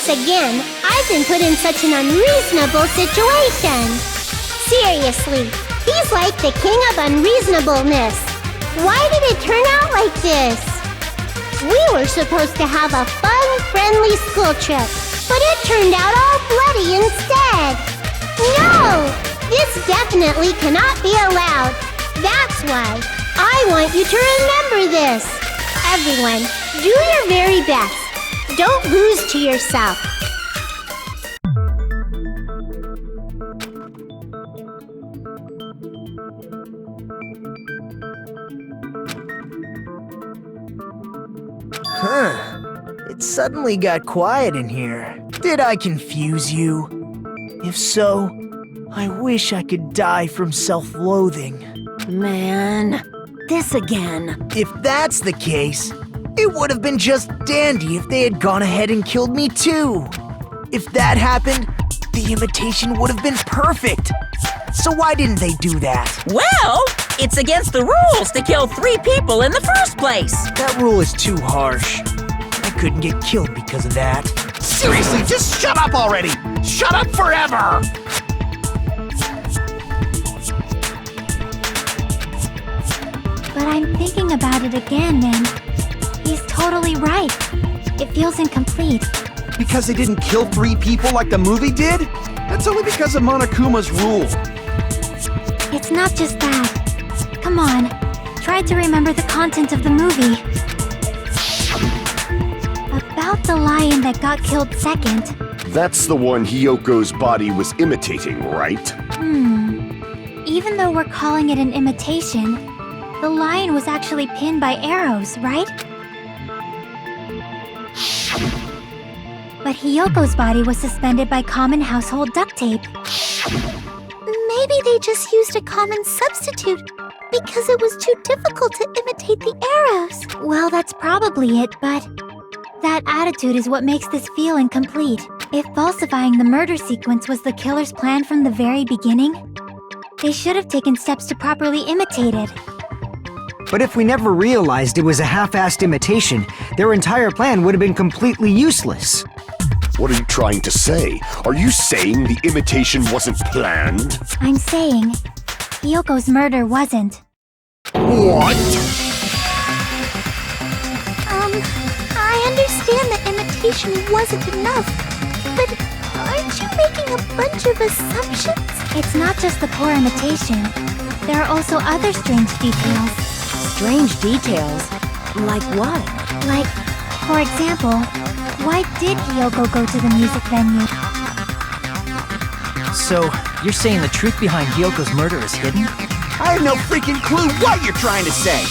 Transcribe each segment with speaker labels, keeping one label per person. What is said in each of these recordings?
Speaker 1: Once again, I've been put in such an unreasonable situation. Seriously, he's like the king of unreasonableness. Why did it turn out like this? We were supposed to have a fun, friendly school trip, but it turned out all bloody instead. No! This definitely cannot be allowed. That's why I want you to remember this. Everyone, do your very best. Don't lose to yourself.
Speaker 2: It suddenly got quiet in here. Did I confuse you? If so, I wish I could die from self-loathing.
Speaker 3: Man, this again.
Speaker 2: If that's the case, it would have been just dandy if they had gone ahead and killed me too. If that happened, the imitation would have been perfect. So why didn't they do that?
Speaker 3: Well, it's against the rules to kill 3 people in the first place.
Speaker 2: That rule is too harsh. I couldn't get killed because of that.
Speaker 4: Seriously, just shut up already! Shut up forever!
Speaker 5: But I'm thinking about it again, and he's totally right. It feels incomplete.
Speaker 4: Because they didn't kill 3 people like the movie did? That's only because of Monokuma's rule.
Speaker 5: It's not just that. Come on, try to remember the content of the movie. About the lion that got killed second.
Speaker 6: That's the one Hyoko's body was imitating, right?
Speaker 5: Even though we're calling it an imitation, the lion was actually pinned by arrows, right? But Hyoko's body was suspended by common household duct tape. Maybe they just used a common substitute because it was too difficult to imitate the arrows. Well, that's probably it, but that attitude is what makes this feel incomplete. If falsifying the murder sequence was the killer's plan from the very beginning, they should have taken steps to properly imitate it.
Speaker 7: But if we never realized it was a half-assed imitation, their entire plan would have been completely useless.
Speaker 6: What are you trying to say? Are you saying the imitation wasn't planned?
Speaker 5: I'm saying Hyoko's murder wasn't.
Speaker 6: What?
Speaker 1: I understand that imitation wasn't enough, but aren't you making a bunch of assumptions?
Speaker 5: It's not just the poor imitation. There are also other strange details.
Speaker 3: Strange details? Like what?
Speaker 5: Like, for example, why did Hyoko go to the music venue?
Speaker 2: So, you're saying the truth behind Hyoko's murder is hidden?
Speaker 4: I have no freaking clue what you're trying to say!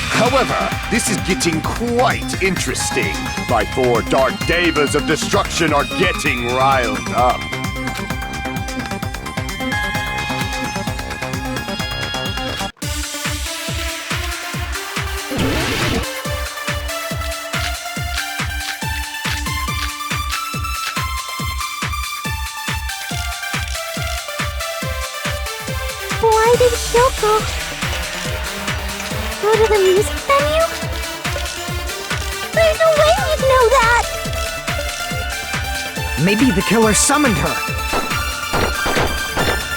Speaker 6: However, this is getting quite interesting. My 4 dark devas of destruction are getting riled up.
Speaker 1: Why did Hyoko go to the music venue? There's no way you'd know that!
Speaker 7: Maybe the killer summoned her.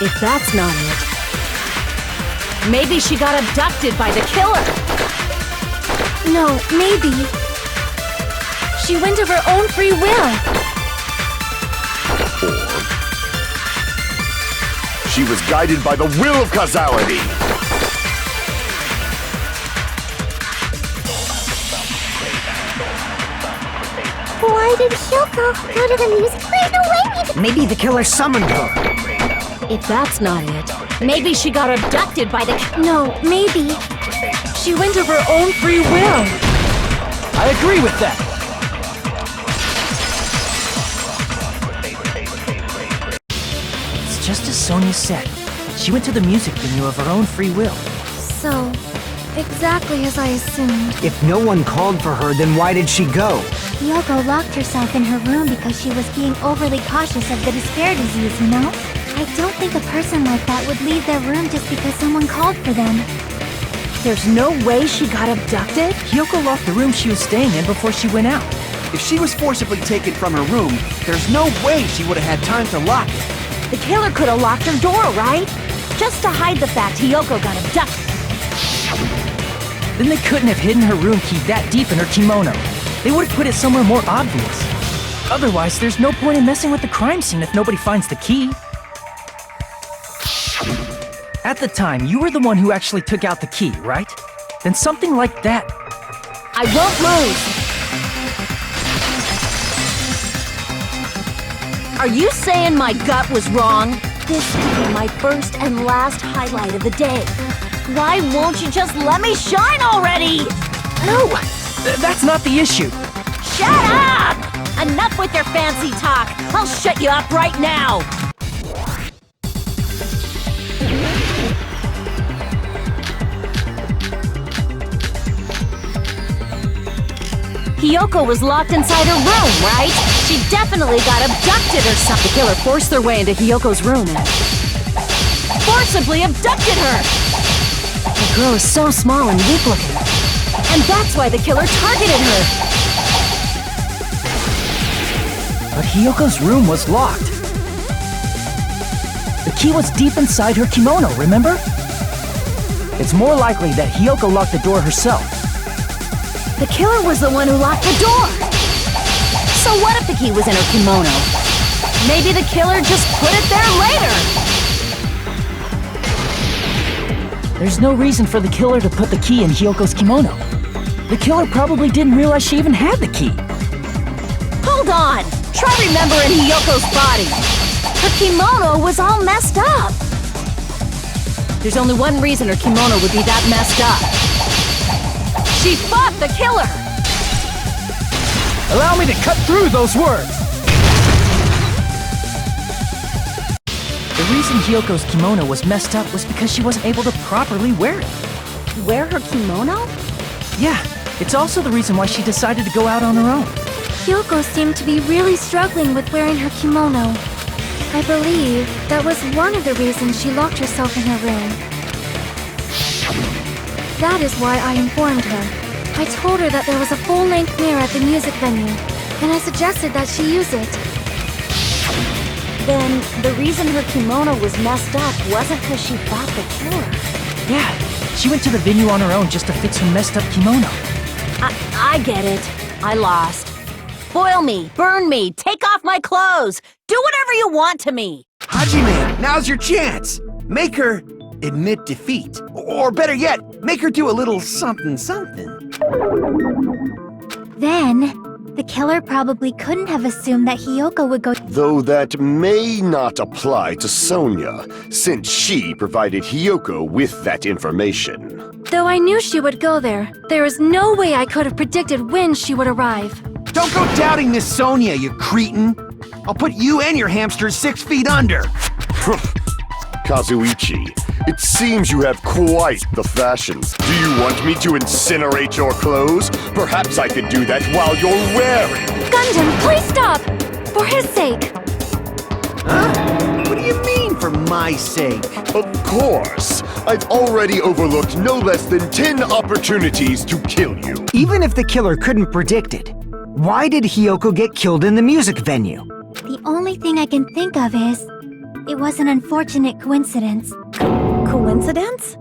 Speaker 3: If that's not it, maybe she got abducted by the killer.
Speaker 5: No, maybe. She went of her own free will.
Speaker 6: Or she was guided by the will of causality.
Speaker 1: Why did Hyoko go to the music? There's no way you'd...
Speaker 7: Maybe the killer summoned her.
Speaker 3: If that's not it, maybe she got abducted by the...
Speaker 5: No, maybe. She went of her own free will.
Speaker 2: I agree with that. It's just as Sonia said. She went to the music venue of her own free will.
Speaker 5: So, exactly as I assumed.
Speaker 7: If no one called for her, then why did she go?
Speaker 5: Hyoko locked herself in her room because she was being overly cautious of the despair disease, you know? I don't think a person like that would leave their room just because someone called for them.
Speaker 3: There's no way she got abducted?
Speaker 2: Hyoko locked the room she was staying in before she went out.
Speaker 4: If she was forcibly taken from her room, there's no way she would have had time to lock it.
Speaker 3: The killer could have locked her door, right? Just to hide the fact Hiyoko got abducted.
Speaker 8: Then they couldn't have hidden her room key that deep in her kimono. They would have put it somewhere more obvious. Otherwise, there's no point in messing with the crime scene if nobody finds the key. At the time, you were the one who actually took out the key, right? Then something like that...
Speaker 3: I won't move! Are you saying my gut was wrong? This could be my first and last highlight of the day. Why won't you just let me shine already?
Speaker 8: No! That's not the issue.
Speaker 3: Shut up! Enough with your fancy talk! I'll shut you up right now! Hiyoko was locked inside her room, right? She definitely got abducted or something. The killer forced their way into Hiyoko's room and forcibly abducted her! The girl is so small and weak-looking. And that's why the killer targeted her!
Speaker 8: But Hiyoko's room was locked. The key was deep inside her kimono, remember? It's more likely that Hiyoko locked the door herself.
Speaker 3: The killer was the one who locked the door! So what if the key was in her kimono? Maybe the killer just put it there later!
Speaker 8: There's no reason for the killer to put the key in Hiyoko's kimono. The killer probably didn't realize she even had the key.
Speaker 3: Hold on! Try remembering Hiyoko's body! Her kimono was all messed up! There's only one reason her kimono would be that messed up. She fought the killer!
Speaker 8: Allow me to cut through those words! The reason Hiyoko's kimono was messed up was because she wasn't able to properly wear it.
Speaker 3: Wear her kimono?
Speaker 8: Yeah, it's also the reason why she decided to go out on her own.
Speaker 5: Hiyoko seemed to be really struggling with wearing her kimono. I believe that was one of the reasons she locked herself in her room. That is why I informed her. I told her that there was a full-length mirror at the music venue, and I suggested that she use it.
Speaker 3: Then, the reason her kimono was messed up wasn't because she fought the killer.
Speaker 8: Yeah, she went to the venue on her own just to fix her messed up kimono.
Speaker 3: I get it. I lost. Boil me, burn me, take off my clothes, do whatever you want to me.
Speaker 4: Hajime, now's your chance. Make her admit defeat. Or better yet, make her do a little something.
Speaker 5: Then, the killer probably couldn't have assumed that Hiyoko would go.
Speaker 6: Though that may not apply to Sonia, since she provided Hiyoko with that information.
Speaker 5: Though I knew she would go there, there is no way I could have predicted when she would arrive.
Speaker 4: Don't go doubting Miss Sonia, you cretin. I'll put you and your hamsters 6 feet under.
Speaker 6: Kazuichi, it seems you have quite the fashions. Do you want me to incinerate your clothes? Perhaps I could do that while you're wearing.
Speaker 5: Gundam, please stop! For his sake!
Speaker 4: Huh? What do you mean, for my sake?
Speaker 6: Of course. I've already overlooked no less than 10 opportunities to kill you.
Speaker 7: Even if the killer couldn't predict it, why did Hiyoko get killed in the music venue?
Speaker 5: The only thing I can think of is, it was an unfortunate coincidence.
Speaker 3: Coincidence?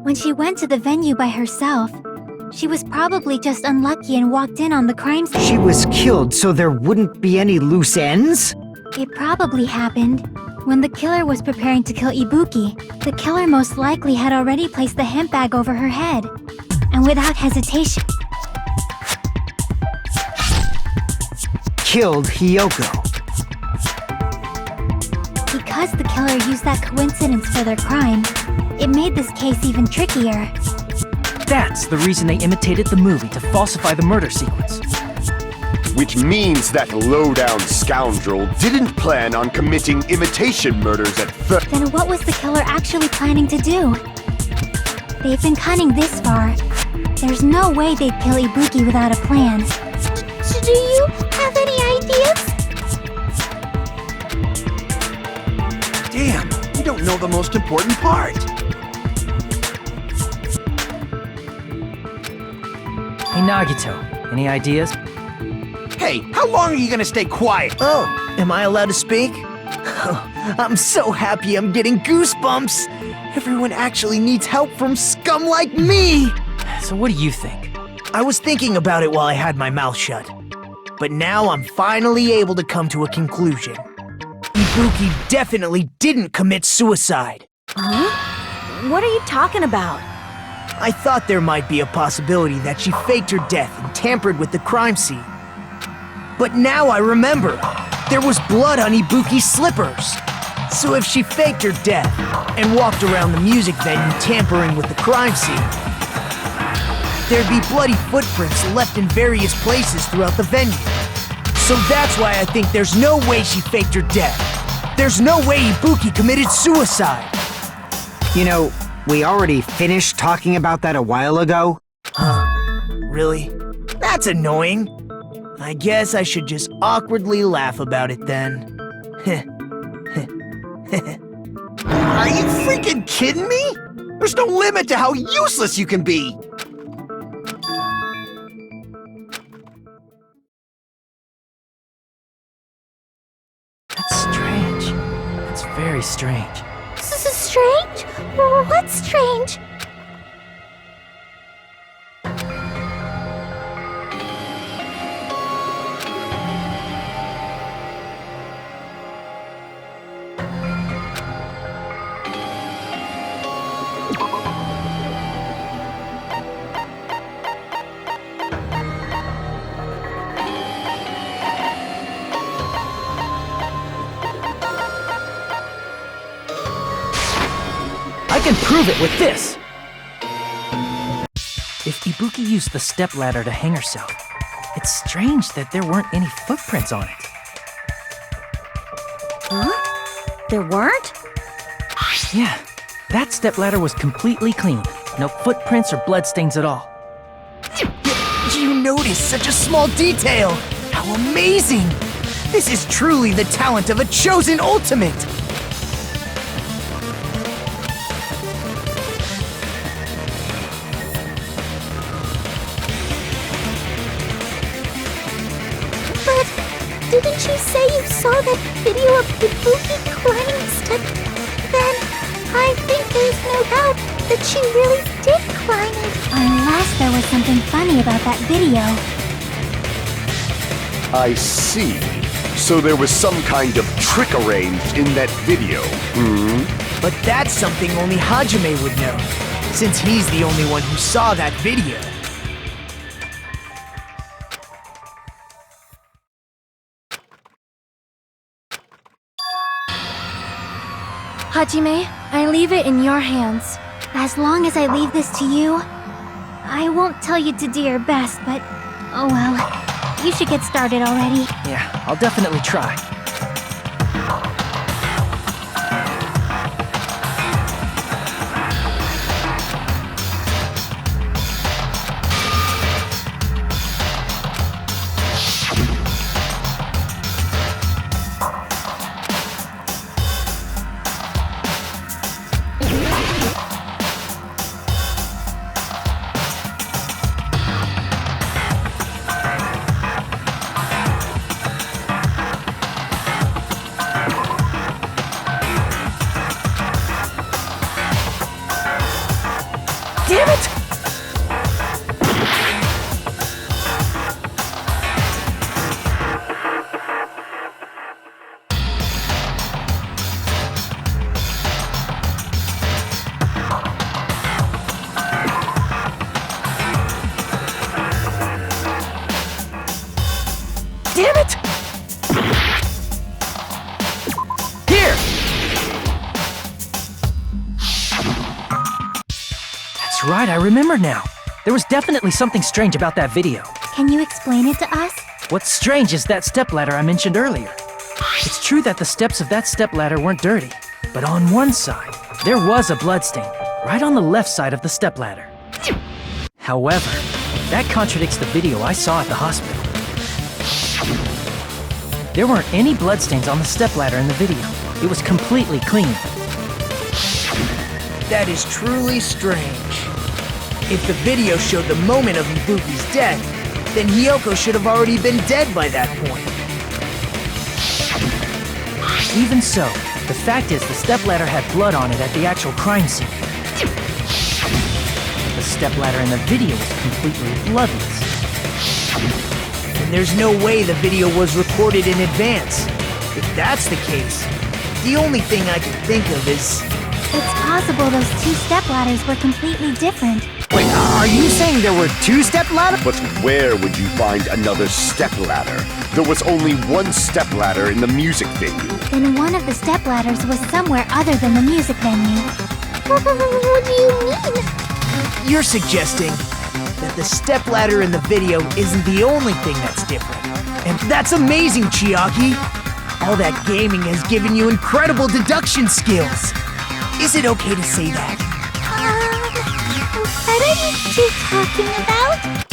Speaker 5: When she went to the venue by herself, she was probably just unlucky and walked in on the crime scene.
Speaker 7: She was killed so there wouldn't be any loose ends?
Speaker 5: It probably happened when the killer was preparing to kill Ibuki. The killer most likely had already placed the hemp bag over her head, and without hesitation,
Speaker 7: killed Hiyoko.
Speaker 5: Because the killer used that coincidence for their crime, it made this case even trickier.
Speaker 8: That's the reason they imitated the movie to falsify the murder sequence.
Speaker 6: Which means that low-down scoundrel didn't plan on committing imitation murders at first.
Speaker 5: Then what was the killer actually planning to do? They've been cunning this far. There's no way they'd kill Ibuki without a plan. So do you have any ideas?
Speaker 4: Damn, you don't know the most important part.
Speaker 8: Hey Nagito, Any ideas?
Speaker 4: Hey, how long are you gonna stay quiet?
Speaker 2: Oh, am I allowed to speak? I'm so happy I'm getting goosebumps. Everyone actually needs help from scum like me.
Speaker 8: So what do you think?
Speaker 2: I was thinking about it while I had my mouth shut. But now I'm finally able to come to a conclusion. Ibuki definitely didn't commit suicide.
Speaker 3: What are you talking about?
Speaker 2: I thought there might be a possibility that she faked her death and tampered with the crime scene. But now I remember, there was blood on Ibuki's slippers. So if she faked her death and walked around the music venue tampering with the crime scene, there'd be bloody footprints left in various places throughout the venue. So that's why I think there's no way she faked her death. There's no way Ibuki committed suicide.
Speaker 7: You know, we already finished talking about that a while ago.
Speaker 2: Really? That's annoying. I guess I should just awkwardly laugh about it then.
Speaker 4: Are you freaking kidding me? There's no limit to how useless you can be.
Speaker 8: That's strange. That's very strange.
Speaker 5: Strange? What's strange?
Speaker 8: I can prove it with this! If Ibuki used the stepladder to hang herself, it's strange that there weren't any footprints on it.
Speaker 3: Huh? There weren't?
Speaker 8: Yeah, that stepladder was completely clean. No footprints or bloodstains at all.
Speaker 2: You noticed such a small detail! How amazing! This is truly the talent of a chosen ultimate!
Speaker 5: Didn't you say you saw that video of Ibuki climbing the step? Then, I think there's no doubt that she really did climb it. Unless there was something funny about that video.
Speaker 6: I see. So there was some kind of trick arranged in that video,
Speaker 2: But that's something only Hajime would know, since he's the only one who saw that video.
Speaker 5: Hajime, I leave it in your hands. As long as I leave this to you, I won't tell you to do your best, but oh well. You should get started already.
Speaker 8: Yeah, I'll definitely try. Damn it! Damn it! Here! That's right, I remember now. There was definitely something strange about that video.
Speaker 5: Can you explain it to us?
Speaker 8: What's strange is that stepladder I mentioned earlier. It's true that the steps of that stepladder weren't dirty, but on one side, there was a bloodstain, right on the left side of the stepladder. However, that contradicts the video I saw at the hospital. There weren't any bloodstains on the stepladder in the video. It was completely clean.
Speaker 2: That is truly strange. If the video showed the moment of Ibuki's death, then Hiyoko should have already been dead by that point.
Speaker 8: Even so, the fact is the stepladder had blood on it at the actual crime scene. The stepladder in the video was completely bloodless.
Speaker 2: And there's no way the video was recorded in advance. If that's the case, the only thing I can think of is...
Speaker 5: It's possible those two stepladders were completely different.
Speaker 7: Wait, are you saying there were two stepladders?
Speaker 6: But where would you find another stepladder? There was only one stepladder in the music venue.
Speaker 5: Then one of the stepladders was somewhere other than the music venue. What do you mean?
Speaker 2: You're suggesting that the stepladder in the video isn't the only thing that's different. And that's amazing, Chiaki! All that gaming has given you incredible deduction skills. Is it okay to say that?
Speaker 5: What are you two talking about?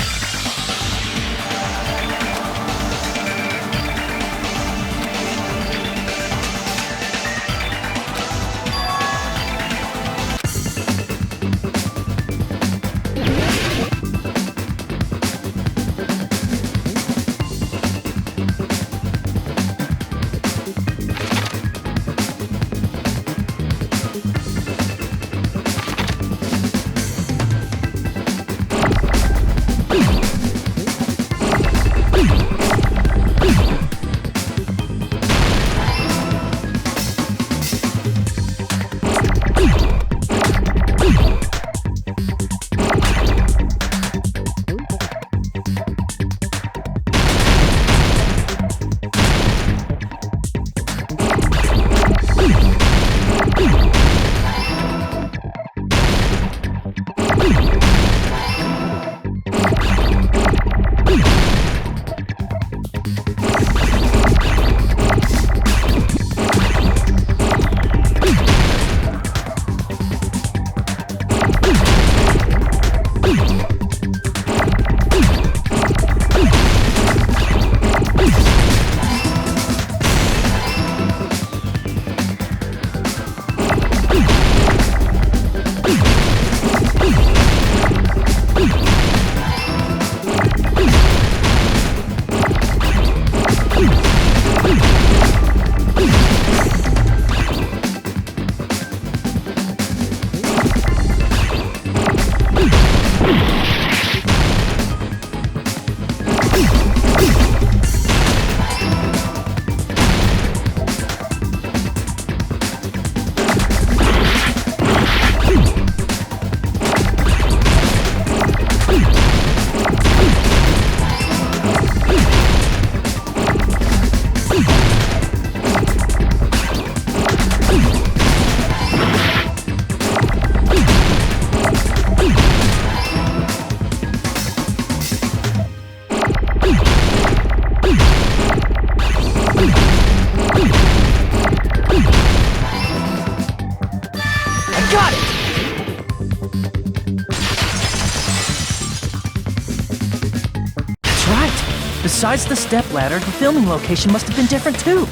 Speaker 8: Besides the stepladder, the filming location must have been different too.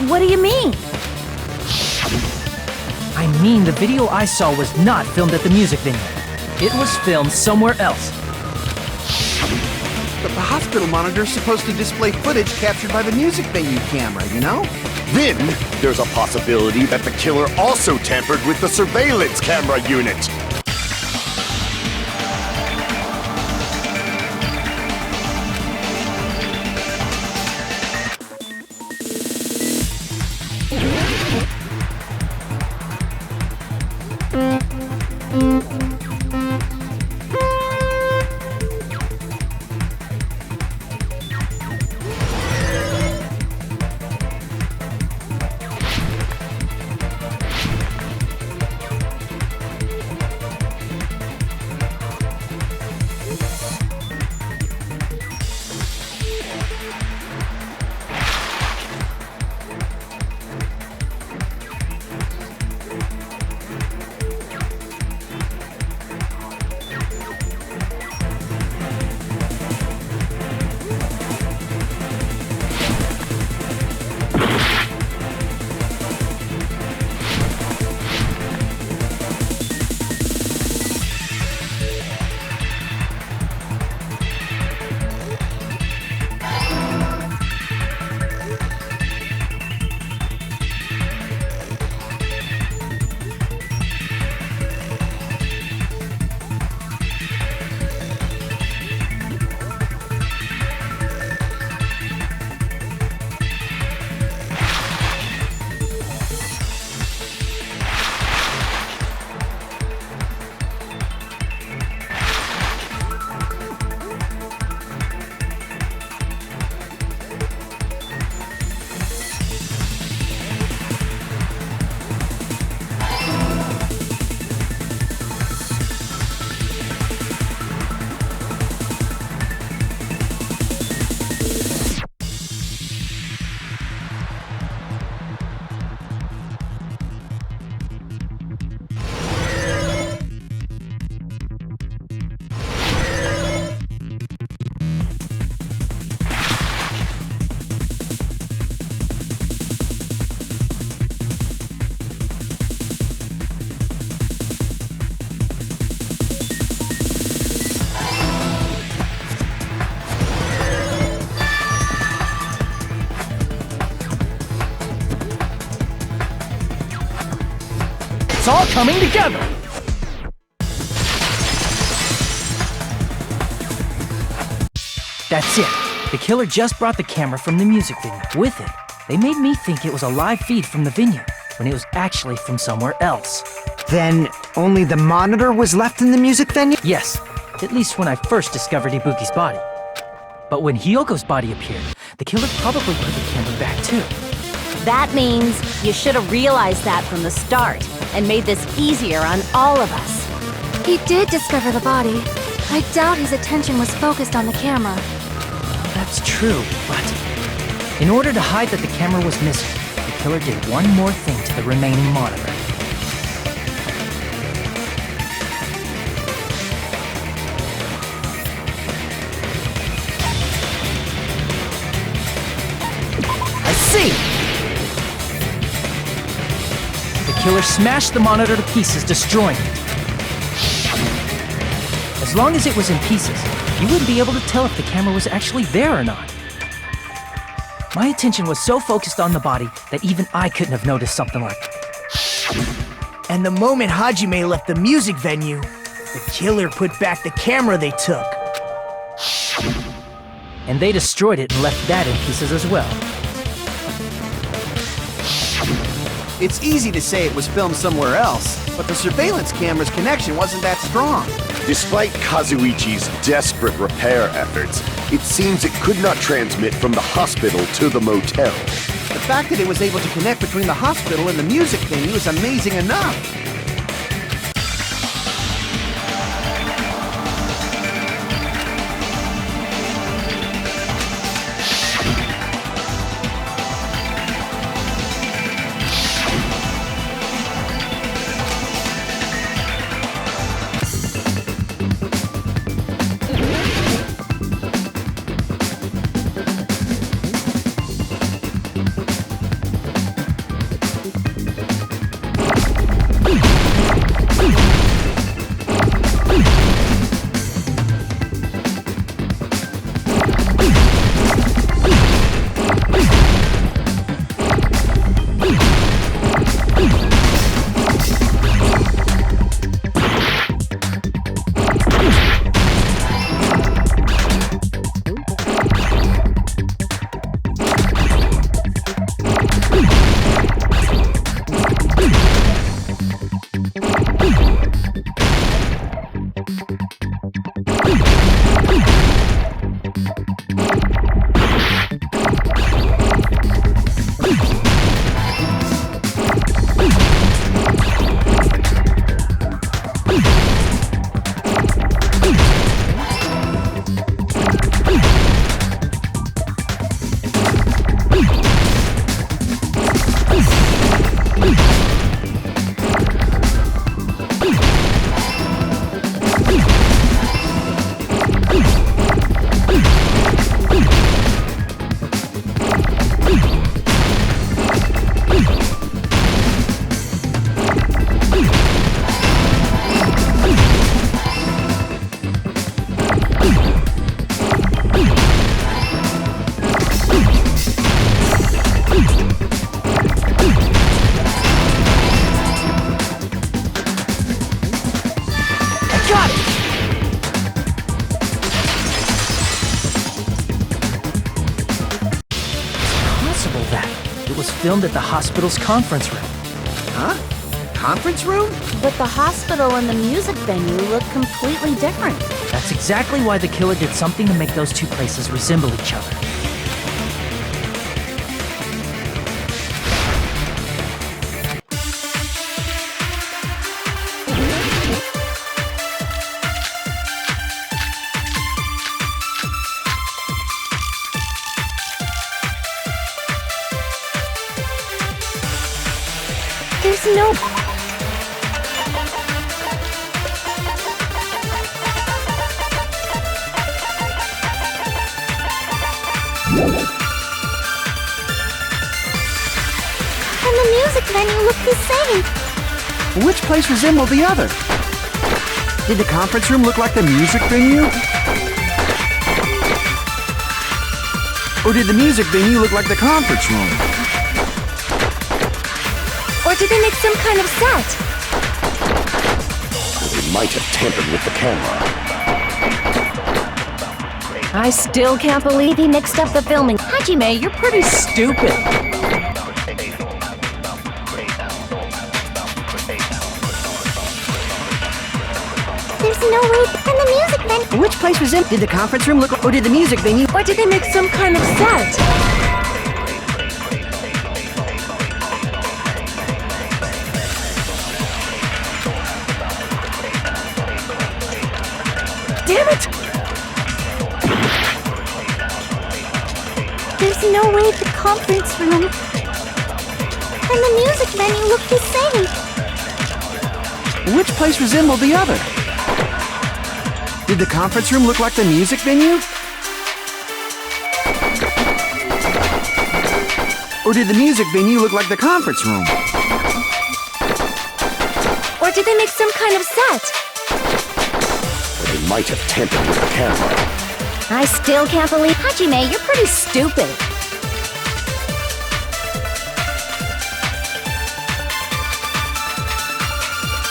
Speaker 3: What do you mean?
Speaker 8: I mean, the video I saw was not filmed at the music venue. It was filmed somewhere else.
Speaker 4: But the hospital monitor's supposed to display footage captured by the music venue camera, you know?
Speaker 6: Then, there's a possibility that the killer also tampered with the surveillance camera unit.
Speaker 8: all coming together! That's it. The killer just brought the camera from the music venue. With it, they made me think it was a live feed from the venue, when it was actually from somewhere else.
Speaker 7: Then only the monitor was left in the music venue?
Speaker 8: Yes, at least when I first discovered Ibuki's body. But when Hyoko's body appeared, the killer probably put the camera back too.
Speaker 3: That means you should have realized that from the start and made this easier on all of us.
Speaker 5: He did discover the body. I doubt his attention was focused on the camera.
Speaker 8: That's true, but in order to hide that the camera was missing, the killer did one more thing to the remaining monitor. I see! The killer smashed the monitor to pieces, destroying it. As long as it was in pieces, you wouldn't be able to tell if the camera was actually there or not. My attention was so focused on the body that even I couldn't have noticed something like that.
Speaker 2: And the moment Hajime left the music venue, the killer put back the camera they took.
Speaker 8: And they destroyed it and left that in pieces as well.
Speaker 4: It's easy to say it was filmed somewhere else, but the surveillance camera's connection wasn't that strong.
Speaker 6: Despite Kazuichi's desperate repair efforts, it seems it could not transmit from the hospital to the motel.
Speaker 4: The fact that it was able to connect between the hospital and the music venue is amazing enough.
Speaker 8: Filmed at the hospital's conference room.
Speaker 4: Huh? Conference room?
Speaker 3: But the hospital and the music venue look completely different.
Speaker 8: That's exactly why the killer did something to make those two places resemble each other.
Speaker 5: There's no... And the music venue looked the same.
Speaker 4: Which place resembled the other? Did the conference room look like the music venue? Or did the music venue look like the conference room?
Speaker 5: Or did they make some kind of set?
Speaker 6: They might have tampered with the camera.
Speaker 3: I still can't believe he mixed up the filming. Hajime, you're pretty stupid.
Speaker 5: There's no way. And the music venue.
Speaker 9: Which place was empty? Did the conference room look, or did the music venue?
Speaker 3: Or did they make some kind of set?
Speaker 8: Damn it!
Speaker 5: There's no way the conference room and the music venue look the same.
Speaker 4: Which place resembled the other? Did the conference room look like the music venue? Or did the music venue look like the conference room?
Speaker 3: Or did they make some kind of set?
Speaker 6: They might have tampered with the camera.
Speaker 3: I still can't believe. Hajime, you're pretty stupid.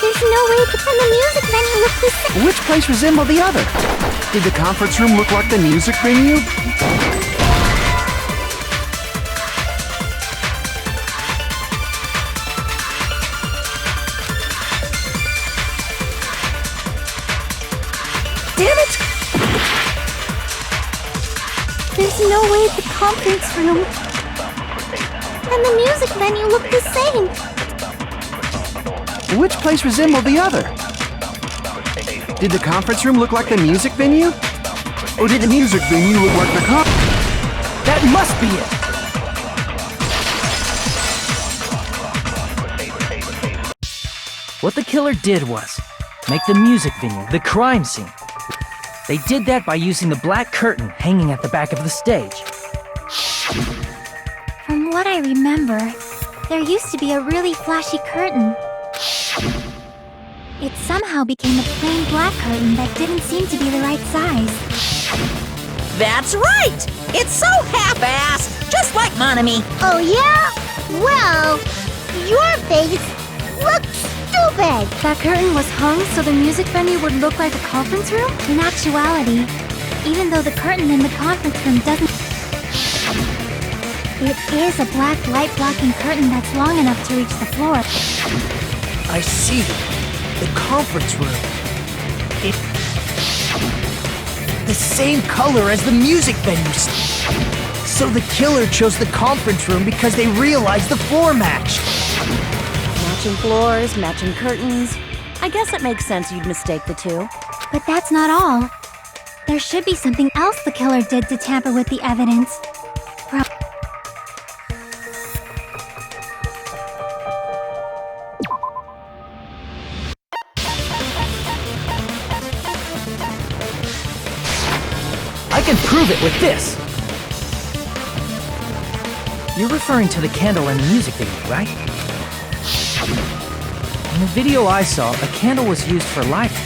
Speaker 5: There's no way. And the music venue look the same.
Speaker 4: Which place resembled the other? Did the conference room look like the music venue?
Speaker 8: Damn it!
Speaker 5: There's no way the conference room and the music venue look the same.
Speaker 4: Which place resembled the other? Did the conference room look like the music venue? Or did the music venue look like the
Speaker 8: That must be it! What the killer did was make the music venue the crime scene. They did that by using the black curtain hanging at the back of the stage.
Speaker 5: From what I remember, there used to be a really flashy curtain. It somehow became a plain black curtain that didn't seem to be the right size.
Speaker 10: That's right! It's so half-assed, just like Monami.
Speaker 1: Oh yeah? Well, your face looks stupid!
Speaker 5: That curtain was hung so the music venue would look like a conference room? In actuality, even though the curtain in the conference room doesn't... It is a black light-blocking curtain that's long enough to reach the floor.
Speaker 2: I see. The conference room. It's the same color as the music venue. So the killer chose the conference room because they realized the floor matched.
Speaker 3: Matching floors, matching curtains. I guess it makes sense you'd mistake the two.
Speaker 5: But that's not all. There should be something else the killer did to tamper with the evidence.
Speaker 8: I can prove it with this! You're referring to the candle in the music video, right? In the video I saw, a candle was used for lighting.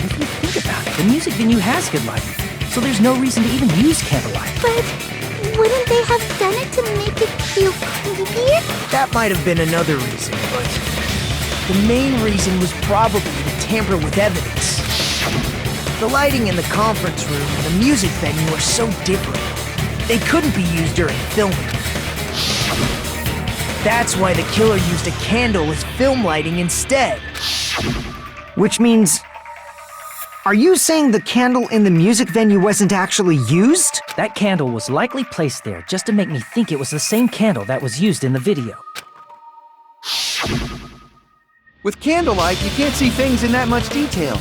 Speaker 8: But if you think about it, the music venue has good lighting, so there's no reason to even use candlelight.
Speaker 5: But wouldn't they have done it to make it feel creepier?
Speaker 2: That might have been another reason, but the main reason was probably to tamper with evidence. The lighting in the conference room and the music venue are so different. They couldn't be used during filming. That's why the killer used a candle as film lighting instead.
Speaker 7: Which means... Are you saying the candle in the music venue wasn't actually used?
Speaker 8: That candle was likely placed there just to make me think it was the same candle that was used in the video.
Speaker 4: With candlelight, you can't see things in that much detail.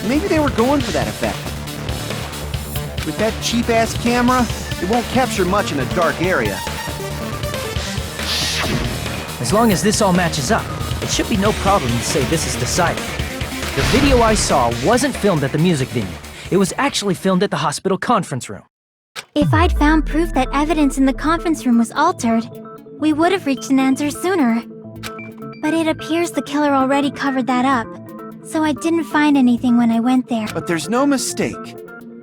Speaker 4: Maybe they were going for that effect. With that cheap-ass camera, it won't capture much in a dark area.
Speaker 8: As long as this all matches up, it should be no problem to say this is decided. The video I saw wasn't filmed at the music venue. It was actually filmed at the hospital conference room.
Speaker 5: If I'd found proof that evidence in the conference room was altered, we would have reached an answer sooner. But it appears the killer already covered that up, so I didn't find anything when I went there.
Speaker 4: But there's no mistake.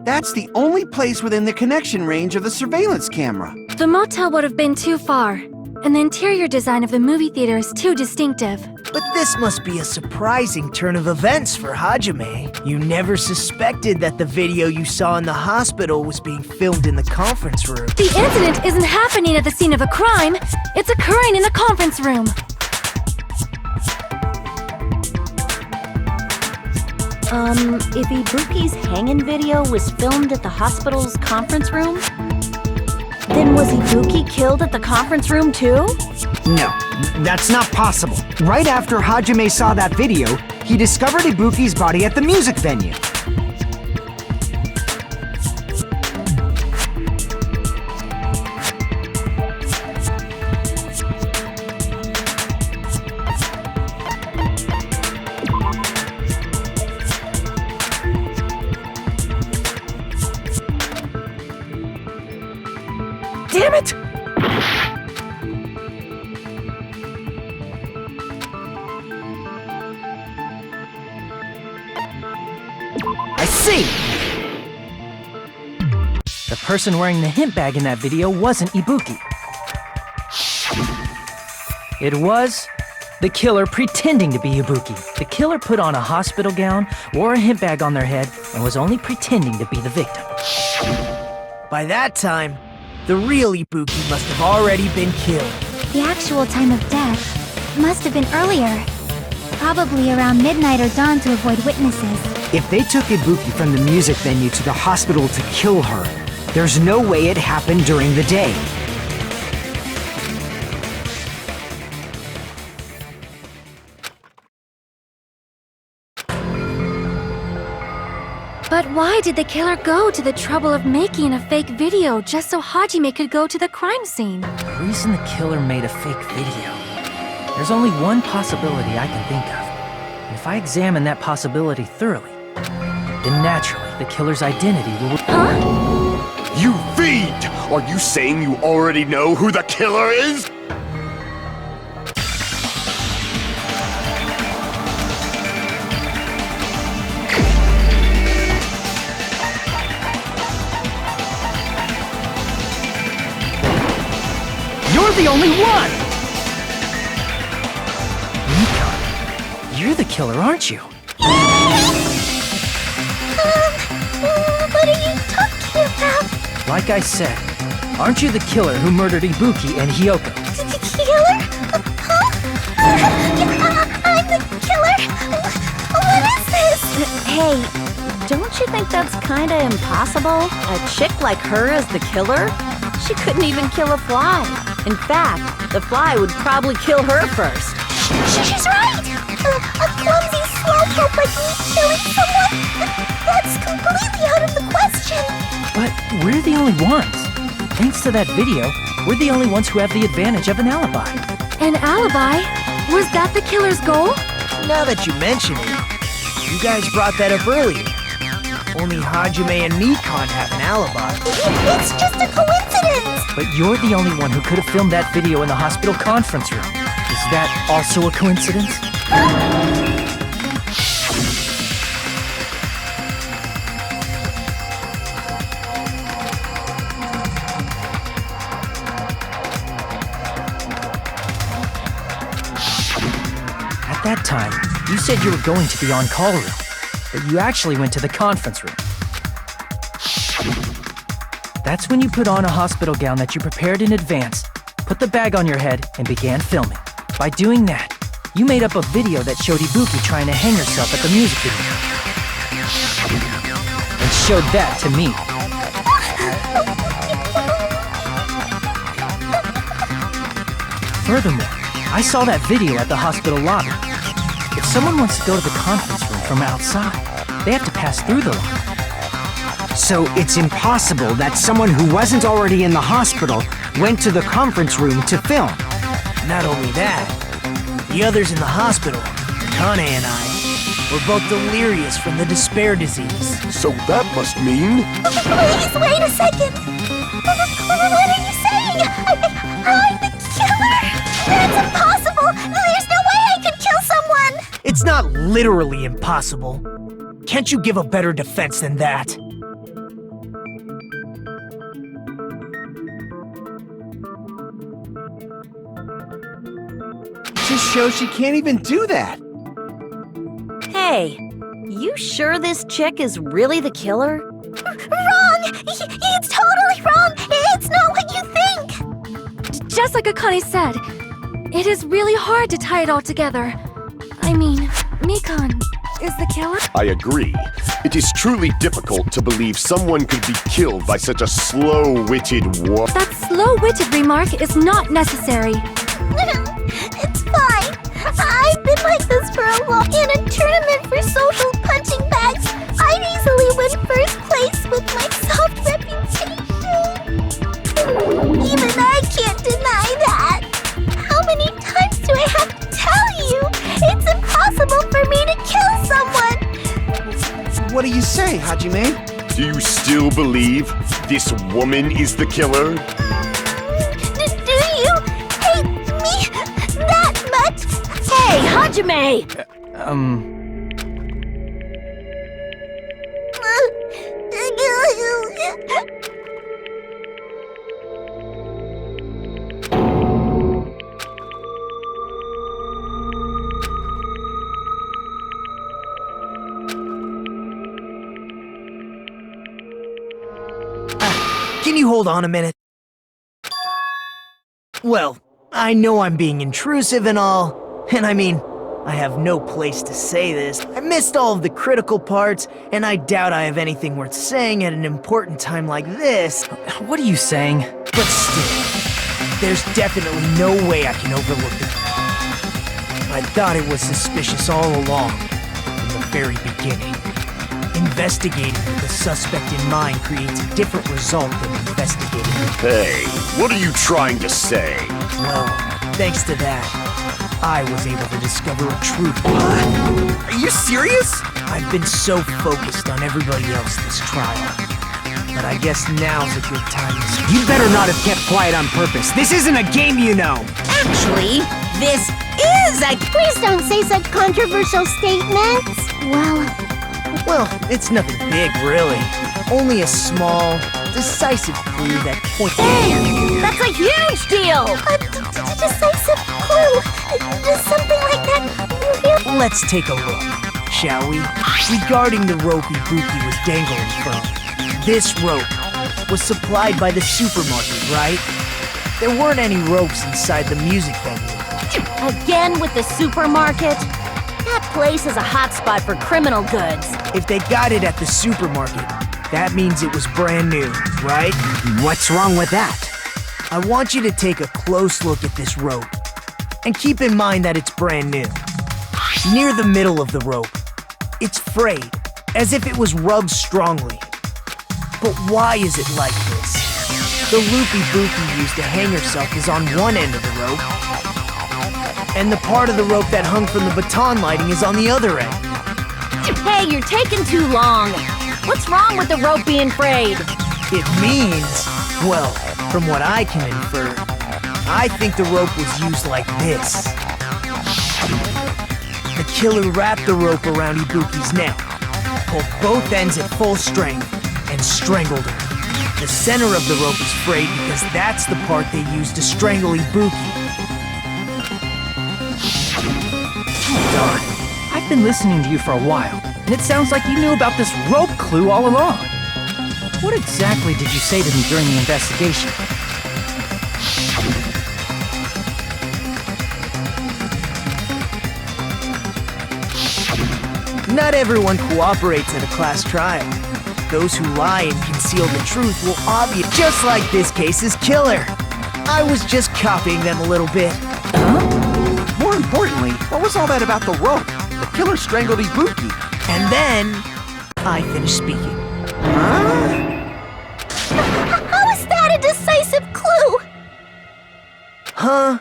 Speaker 4: That's the only place within the connection range of the surveillance camera.
Speaker 3: The motel would have been too far.
Speaker 5: And the interior design of the movie theater is too distinctive.
Speaker 2: But this must be a surprising turn of events for Hajime. You never suspected that the video you saw in the hospital was being filmed in the conference room.
Speaker 5: The incident isn't happening at the scene of a crime. It's occurring in the conference room.
Speaker 3: If Ibuki's hanging video was filmed at the hospital's conference room, then was Ibuki killed at the conference room too?
Speaker 7: No, that's not possible. Right after Hajime saw that video, he discovered Ibuki's body at the music venue.
Speaker 8: Damn it!
Speaker 7: I see!
Speaker 8: The person wearing the hint bag in that video wasn't Ibuki. It was the killer pretending to be Ibuki. The killer put on a hospital gown, wore a hint bag on their head, and was only pretending to be the victim.
Speaker 2: By that time, the real Ibuki must have already been killed.
Speaker 5: The actual time of death must have been earlier. Probably around midnight or dawn to avoid witnesses.
Speaker 7: If they took Ibuki from the music venue to the hospital to kill her, there's no way it happened during the day.
Speaker 5: But why did the killer go to the trouble of making a fake video just so Hajime could go to the crime scene?
Speaker 8: The reason the killer made a fake video. There's only one possibility I can think of. And if I examine that possibility thoroughly, then naturally the killer's identity will...
Speaker 5: Huh?
Speaker 6: You fiend! Are you saying you already know who the killer is?
Speaker 8: You're the only one! Mika, you're the killer, aren't you?
Speaker 5: What are you talking about?
Speaker 8: Like I said, aren't you the killer who murdered Ibuki and Hyoko?
Speaker 5: Killer? Huh? I'm the killer? What is this?
Speaker 3: Hey, don't you think that's kinda impossible? A chick like her as the killer? She couldn't even kill a fly. In fact, the fly would probably kill her first.
Speaker 5: She's right! A clumsy slowpoke like me killing someone? That's completely out of the question!
Speaker 8: But we're the only ones. Thanks to that video, we're the only ones who have the advantage of an alibi.
Speaker 5: An alibi? Was that the killer's goal?
Speaker 2: Now that you mention it, you guys brought that up earlier. Only Hajime and Nikon have an alibi.
Speaker 5: It's just a coincidence!
Speaker 8: But you're the only one who could have filmed that video in the hospital conference room. Is that also a coincidence? At that time, you said you were going to the on-call room, but you actually went to the conference room. That's when you put on a hospital gown that you prepared in advance, put the bag on your head, and began filming. By doing that, you made up a video that showed Ibuki trying to hang herself at the music video. And showed that to me. Furthermore, I saw that video at the hospital lobby. If someone wants to go to the conference room from outside, they have to pass through the lobby.
Speaker 7: So it's impossible that someone who wasn't already in the hospital went to the conference room to film.
Speaker 2: Not only that, the others in the hospital, Kane and I, were both delirious from the despair disease.
Speaker 6: So that must mean...
Speaker 5: Please, wait a second! What are you saying? I'm the killer? That's impossible! There's no way I could kill someone!
Speaker 2: It's not literally impossible. Can't you give a better defense than that?
Speaker 4: shows she can't even do that.
Speaker 10: Hey, you sure this chick is really the killer?
Speaker 5: Wrong! It's totally wrong! It's not what you think!
Speaker 11: Just like Akane said, it is really hard to tie it all together. I mean, Mikan is the killer?
Speaker 6: I agree. It is truly difficult to believe someone could be killed by such a slow-witted woman.
Speaker 11: That slow-witted remark is not necessary.
Speaker 5: It's fine. I've been like this for a while. In a tournament for social punching bags, I'd easily win first place with my soft reputation. Even I can't deny that. How many times do I have to tell you? It's impossible for me to kill someone.
Speaker 4: What do you say, Hajime?
Speaker 6: Do you still believe this woman is the killer?
Speaker 5: Do you hate me that much?
Speaker 10: Hey, Hajime!
Speaker 2: Can you hold on a minute? Well, I know I'm being intrusive and all, and I mean, I have no place to say this. I missed all of the critical parts, and I doubt I have anything worth saying at an important time like this.
Speaker 8: What are you saying?
Speaker 2: But still, there's definitely no way I can overlook it. I thought it was suspicious all along, from the very beginning. Investigating with the suspect in mind creates a different result than investigating.
Speaker 6: Hey, what are you trying to say?
Speaker 2: Well, thanks to that, I was able to discover a truth. What? Are you serious? I've been so focused on everybody else this trial. But I guess now's a good time to speak.
Speaker 7: You better not have kept quiet on purpose. This isn't a game, you know.
Speaker 10: Actually, this is a...
Speaker 1: Please don't say such controversial statements.
Speaker 2: Well, it's nothing big, really. Only a small, decisive clue that points...
Speaker 10: Damn! That's a huge deal!
Speaker 5: A decisive clue. Does something like that really...
Speaker 2: Let's take a look, shall we? Regarding the rope Ibuki was dangling from. This rope was supplied by the supermarket, right? There weren't any ropes inside the music venue.
Speaker 10: Again with the supermarket? That place is a hotspot for criminal goods.
Speaker 2: If they got it at the supermarket, that means it was brand new, right?
Speaker 7: What's wrong with that?
Speaker 2: I want you to take a close look at this rope. And keep in mind that it's brand new. Near the middle of the rope, it's frayed, as if it was rubbed strongly. But why is it like this? The loop Ibuki used to hang herself is on one end of the rope, and the part of the rope that hung from the baton lighting is on the other end.
Speaker 10: Hey, you're taking too long. What's wrong with the rope being frayed?
Speaker 2: It means, well, from what I can infer, I think the rope was used like this. The killer wrapped the rope around Ibuki's neck, pulled both ends at full strength, and strangled her. The center of the rope is frayed because that's the part they used to strangle Ibuki.
Speaker 8: Darn. I've been listening to you for a while, and it sounds like you knew about this rope clue all along. What exactly did you say to me during the investigation?
Speaker 2: Not everyone cooperates at a class trial. Those who lie and conceal the truth will obviously, just like this case's killer. I was just copying them a little bit.
Speaker 4: More importantly, what was all that about the rope? The killer strangled Ibuki.
Speaker 2: And then, I finished speaking.
Speaker 5: How is that a decisive clue?
Speaker 2: Huh?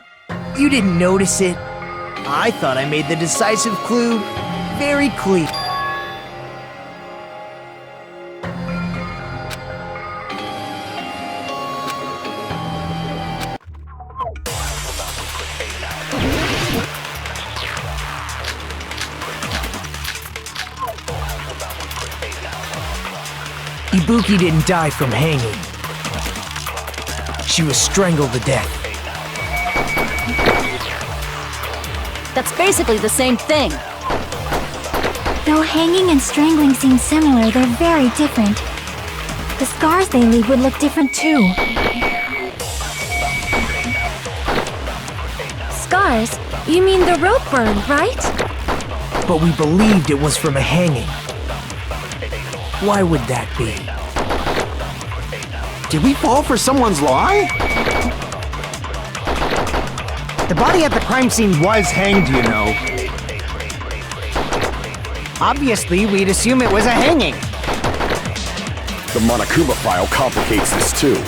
Speaker 2: You didn't notice it? I thought I made the decisive clue very clear. Ibuki didn't die from hanging. She was strangled to death.
Speaker 3: That's basically the same thing.
Speaker 5: Though hanging and strangling seem similar, they're very different. The scars they leave would look different too.
Speaker 11: Scars? You mean the rope burn, right?
Speaker 2: But we believed it was from a hanging. Why would that be?
Speaker 4: Did we fall for someone's lie?
Speaker 7: The body at the crime scene was hanged, you know. Obviously, we'd assume it was a hanging.
Speaker 6: The Monokuma file complicates this too.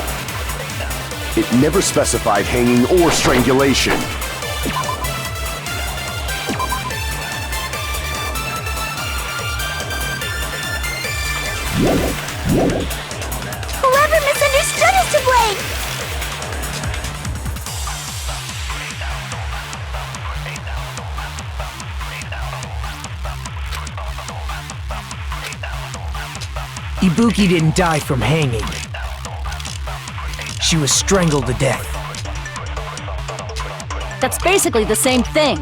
Speaker 6: It never specified hanging or strangulation.
Speaker 5: Whoever misunderstood is to blame!
Speaker 2: Ibuki didn't die from hanging. She was strangled to death.
Speaker 3: That's basically the same thing.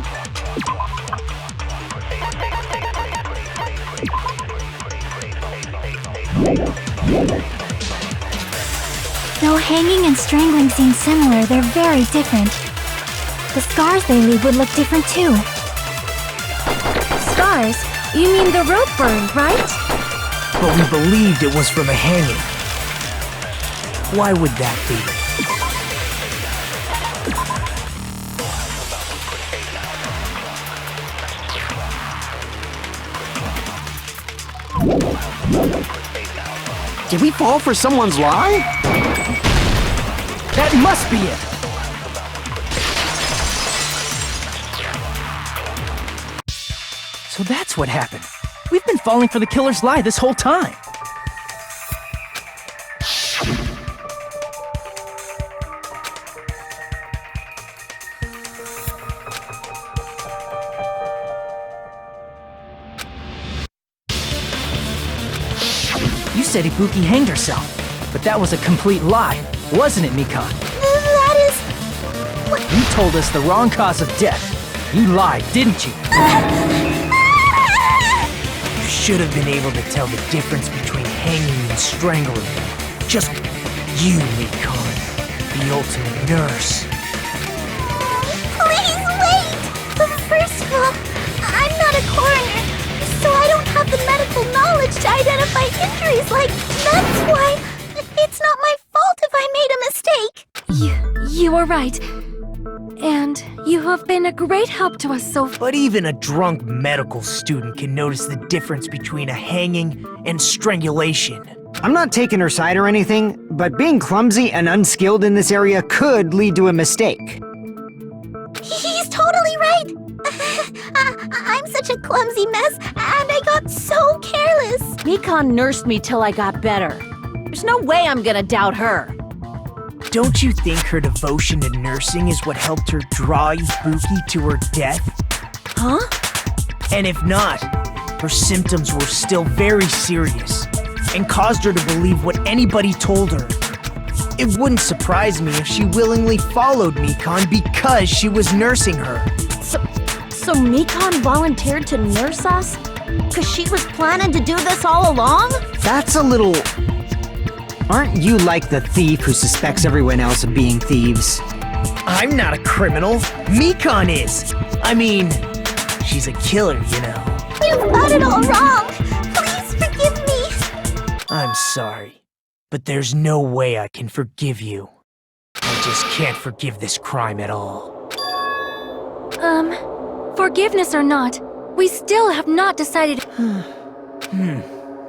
Speaker 5: Though hanging and strangling seem similar, they're very different. The scars they leave would look different too.
Speaker 11: Scars? You mean the rope burn, right?
Speaker 2: But we believed it was from a hanging. Why would that be?
Speaker 4: Did we fall for someone's lie?
Speaker 8: That must be it! So that's what happened. We've been falling for the killer's lie this whole time. You said Ibuki hanged herself, but that was a complete lie, wasn't it, Mikan?
Speaker 5: That is...
Speaker 8: You told us the wrong cause of death. You lied, didn't you?
Speaker 2: You should have been able to tell the difference between hanging and strangling. Just you, Mikan, the ultimate nurse.
Speaker 5: Please wait! First of all, I'm not a coroner, so I don't have the medical knowledge to identify injuries like... That's why it's not my fault if I made a mistake!
Speaker 11: You are right. And you have been a great help to us so far.
Speaker 2: But even a drunk medical student can notice the difference between a hanging and strangulation.
Speaker 7: I'm not taking her side or anything, but being clumsy and unskilled in this area could lead to a mistake.
Speaker 5: He's totally right! I'm such a clumsy mess, and I got so careless!
Speaker 3: Mikan nursed me till I got better. There's no way I'm gonna doubt her.
Speaker 2: Don't you think her devotion to nursing is what helped her draw Ibuki to her death?
Speaker 3: Huh?
Speaker 2: And if not, her symptoms were still very serious and caused her to believe what anybody told her. It wouldn't surprise me if she willingly followed Mikan because she was nursing her.
Speaker 3: So Mikan volunteered to nurse us? 'Cause she was planning to do this all along?
Speaker 7: That's a little... Aren't you like the thief who suspects everyone else of being thieves?
Speaker 2: I'm not a criminal. Mikan is. I mean, she's a killer, you know.
Speaker 5: You've got it all wrong! Please forgive me!
Speaker 2: I'm sorry, but there's no way I can forgive you. I just can't forgive this crime at all.
Speaker 11: Forgiveness or not, we still have not decided...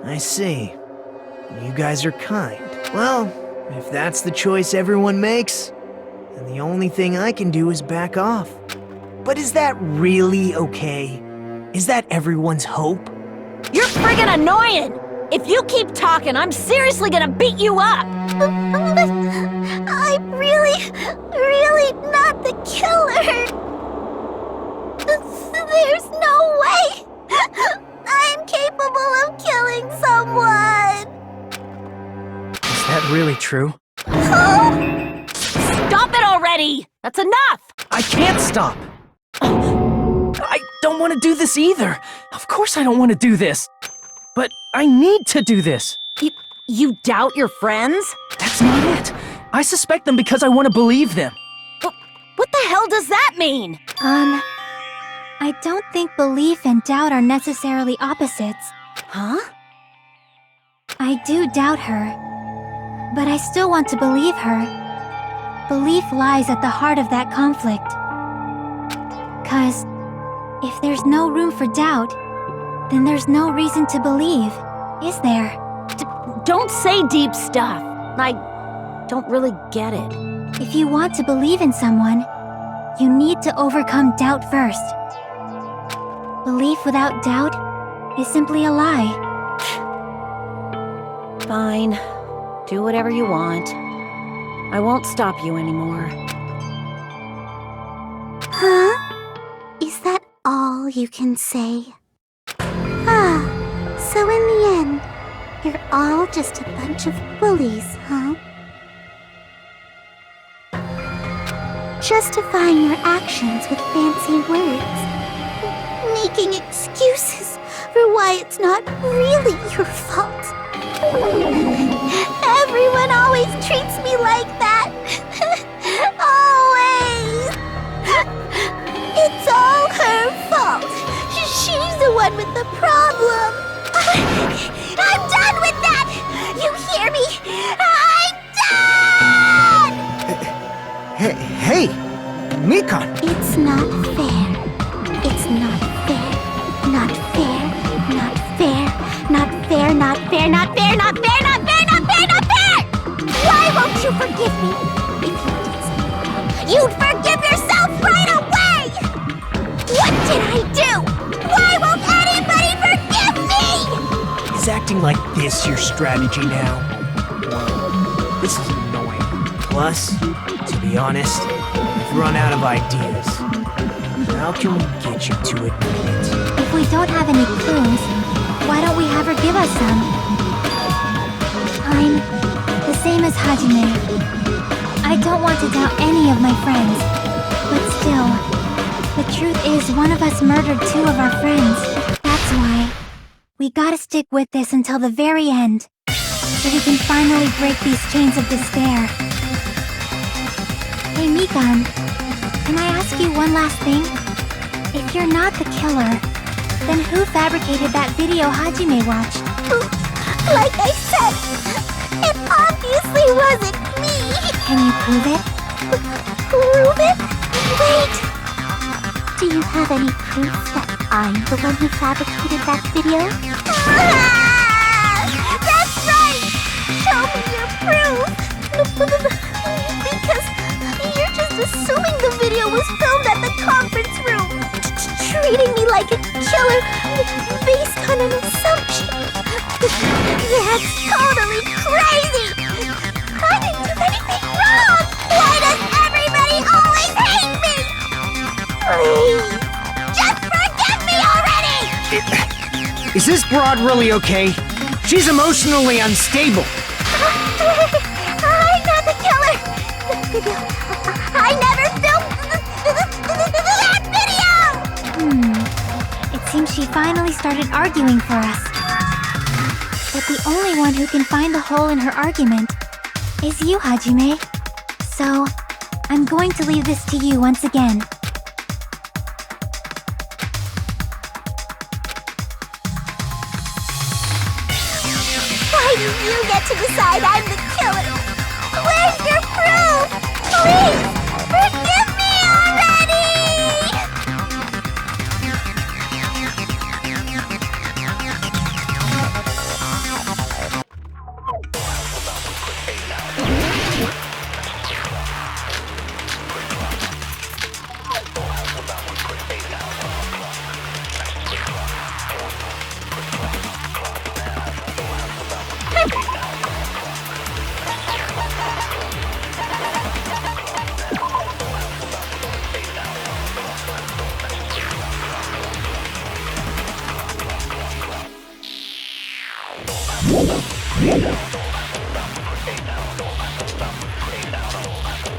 Speaker 2: I see. You guys are kind. Well, if that's the choice everyone makes, then the only thing I can do is back off. But is that really okay? Is that everyone's hope?
Speaker 3: You're friggin' annoying! If you keep talking, I'm seriously gonna beat you up!
Speaker 5: I'm really not the killer! There's no way! I'm capable of killing someone!
Speaker 8: Is that really true?
Speaker 3: Stop it already! That's enough!
Speaker 8: I can't stop! I don't want to do this either. Of course I don't want to do this. But I need to do this.
Speaker 3: You doubt your friends?
Speaker 8: That's not it. I suspect them because I want to believe them.
Speaker 3: What the hell does that mean?
Speaker 5: I don't think belief and doubt are necessarily opposites.
Speaker 3: Huh?
Speaker 5: I do doubt her, but I still want to believe her. Belief lies at the heart of that conflict. 'Cause if there's no room for doubt, then there's no reason to believe, is there?
Speaker 3: Don't say deep stuff. I don't really get it.
Speaker 5: If you want to believe in someone, you need to overcome doubt first. Belief without doubt is simply a lie.
Speaker 3: Fine. Do whatever you want. I won't stop you anymore.
Speaker 5: Huh? Is that all you can say? So in the end, you're all just a bunch of bullies, huh? Justifying your actions with fancy words. Making excuses for why it's not really your fault. Everyone always treats me like that. Always. It's all her fault. She's the one with the problem. I'm done with that! You hear me? I'm done!
Speaker 7: Hey, Mikan!
Speaker 5: It's not fair. It's not fair. Not fair. Not fair. Not fair. Not fair. Not fair. Not fair. Not fair. Not fair. Not fair! Why won't you forgive me? If you did something, you'd forgive yourself right away! What did I do? Why won't anybody forgive me?
Speaker 2: Is acting like this your strategy now? Well, this is annoying. Plus, to be honest, I've run out of ideas. How can we get you to admit it?
Speaker 5: If we don't have any clues, why don't we have her give us some? I'm the same as Hajime. I don't want to doubt any of my friends. But still, the truth is one of us murdered 2 of our friends. That's why we gotta stick with this until the very end, so we can finally break these chains of despair. Hey Mikan, can I ask you one last thing? If you're not the killer, then who fabricated that video Hajime watched? Like I said, it obviously wasn't me! Can you prove it? Prove it? Wait! Do you have any proof that I'm the one who fabricated that video? That's right! Show me your proof! Because you're just assuming the video was filmed at the conference room, treating me like a killer based on an assumption. That's totally crazy! I didn't do anything wrong! Why does everybody always hate me? Please, just forgive me already!
Speaker 7: Is this broad really okay? She's emotionally unstable.
Speaker 5: I'm not the killer! I never filmed that video! It seems she finally started arguing for us. But the only one who can find the hole in her argument is you, Hajime. So, I'm going to leave this to you once again. Why do you get to decide I'm the killer? Where's your proof? Please, forgive me already!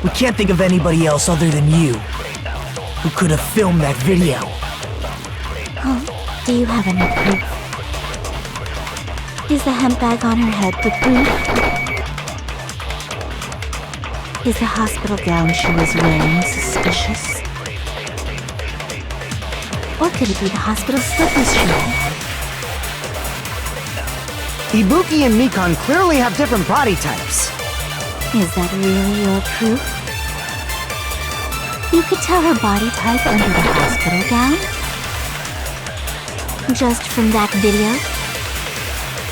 Speaker 2: We can't think of anybody else other than you who could have filmed that video.
Speaker 5: Do you have any proof? Is the hemp bag on her head the proof? Is the hospital gown she was wearing suspicious? Or could it be the hospital slippers she wore?
Speaker 7: Ibuki and Mikan clearly have different body types.
Speaker 5: Is that really your proof? You could tell her body type under the hospital gown? Just from that video?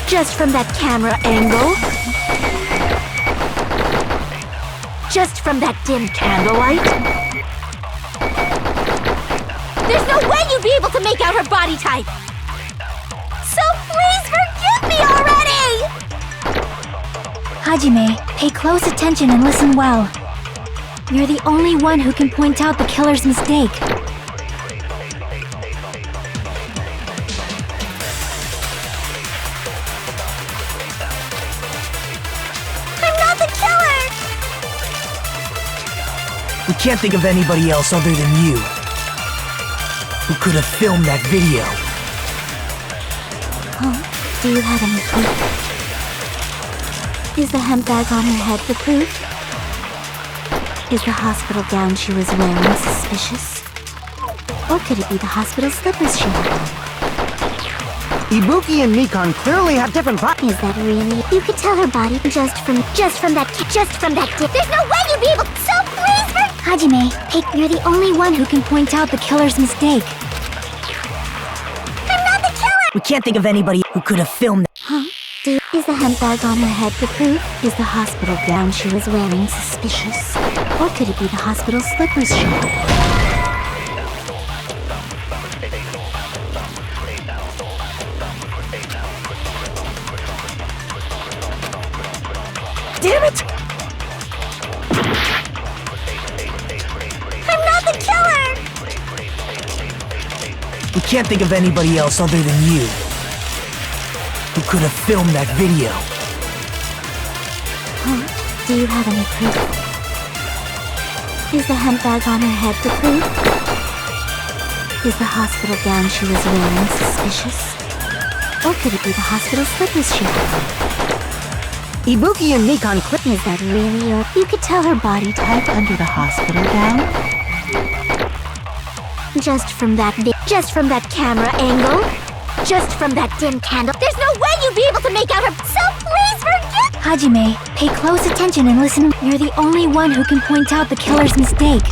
Speaker 5: Just from that camera angle? Just from that dim candlelight?
Speaker 1: There's no way you'd be able to make out her body type! So please forgive me already!
Speaker 5: Hajime, pay close attention and listen well. You're the only one who can point out the killer's mistake.
Speaker 1: I'm not the killer!
Speaker 2: We can't think of anybody else other than you who could have filmed that video.
Speaker 5: Huh? Do you have any proof? Is the hemp bag on her head the proof? Is the hospital gown she was wearing suspicious? Or could it be the hospital slippers she wore?
Speaker 7: Ibuki and Mikan clearly have different bodies.
Speaker 5: Is that really? You could tell her body just from that dip.
Speaker 1: There's no way you'd be able. So please
Speaker 5: Hajime, hey, you're the only one who can point out the killer's mistake.
Speaker 1: I'm not the killer!
Speaker 2: We can't think of anybody who could have filmed that.
Speaker 5: Huh? Is the hemp bag on her head the proof? Is the hospital gown she was wearing suspicious? Or could it be the hospital slippers she wore?
Speaker 2: Damn it!
Speaker 1: I'm not the killer!
Speaker 2: We can't think of anybody else other than you who could have filmed that video.
Speaker 5: Huh? Do you have any proof? Is the hemp bag on her head the proof? Is the hospital gown she was wearing suspicious? Or could it be the hospital slippers she wore?
Speaker 7: Ibuki and Mikan
Speaker 5: Is that really your... You could tell her body type under the hospital gown? Just from that camera angle? Just from that dim candle?
Speaker 1: There's no way you'd be able to make out her. So please forgive.
Speaker 5: Hajime, pay close attention and listen. You're the only one who can point out the killer's mistake.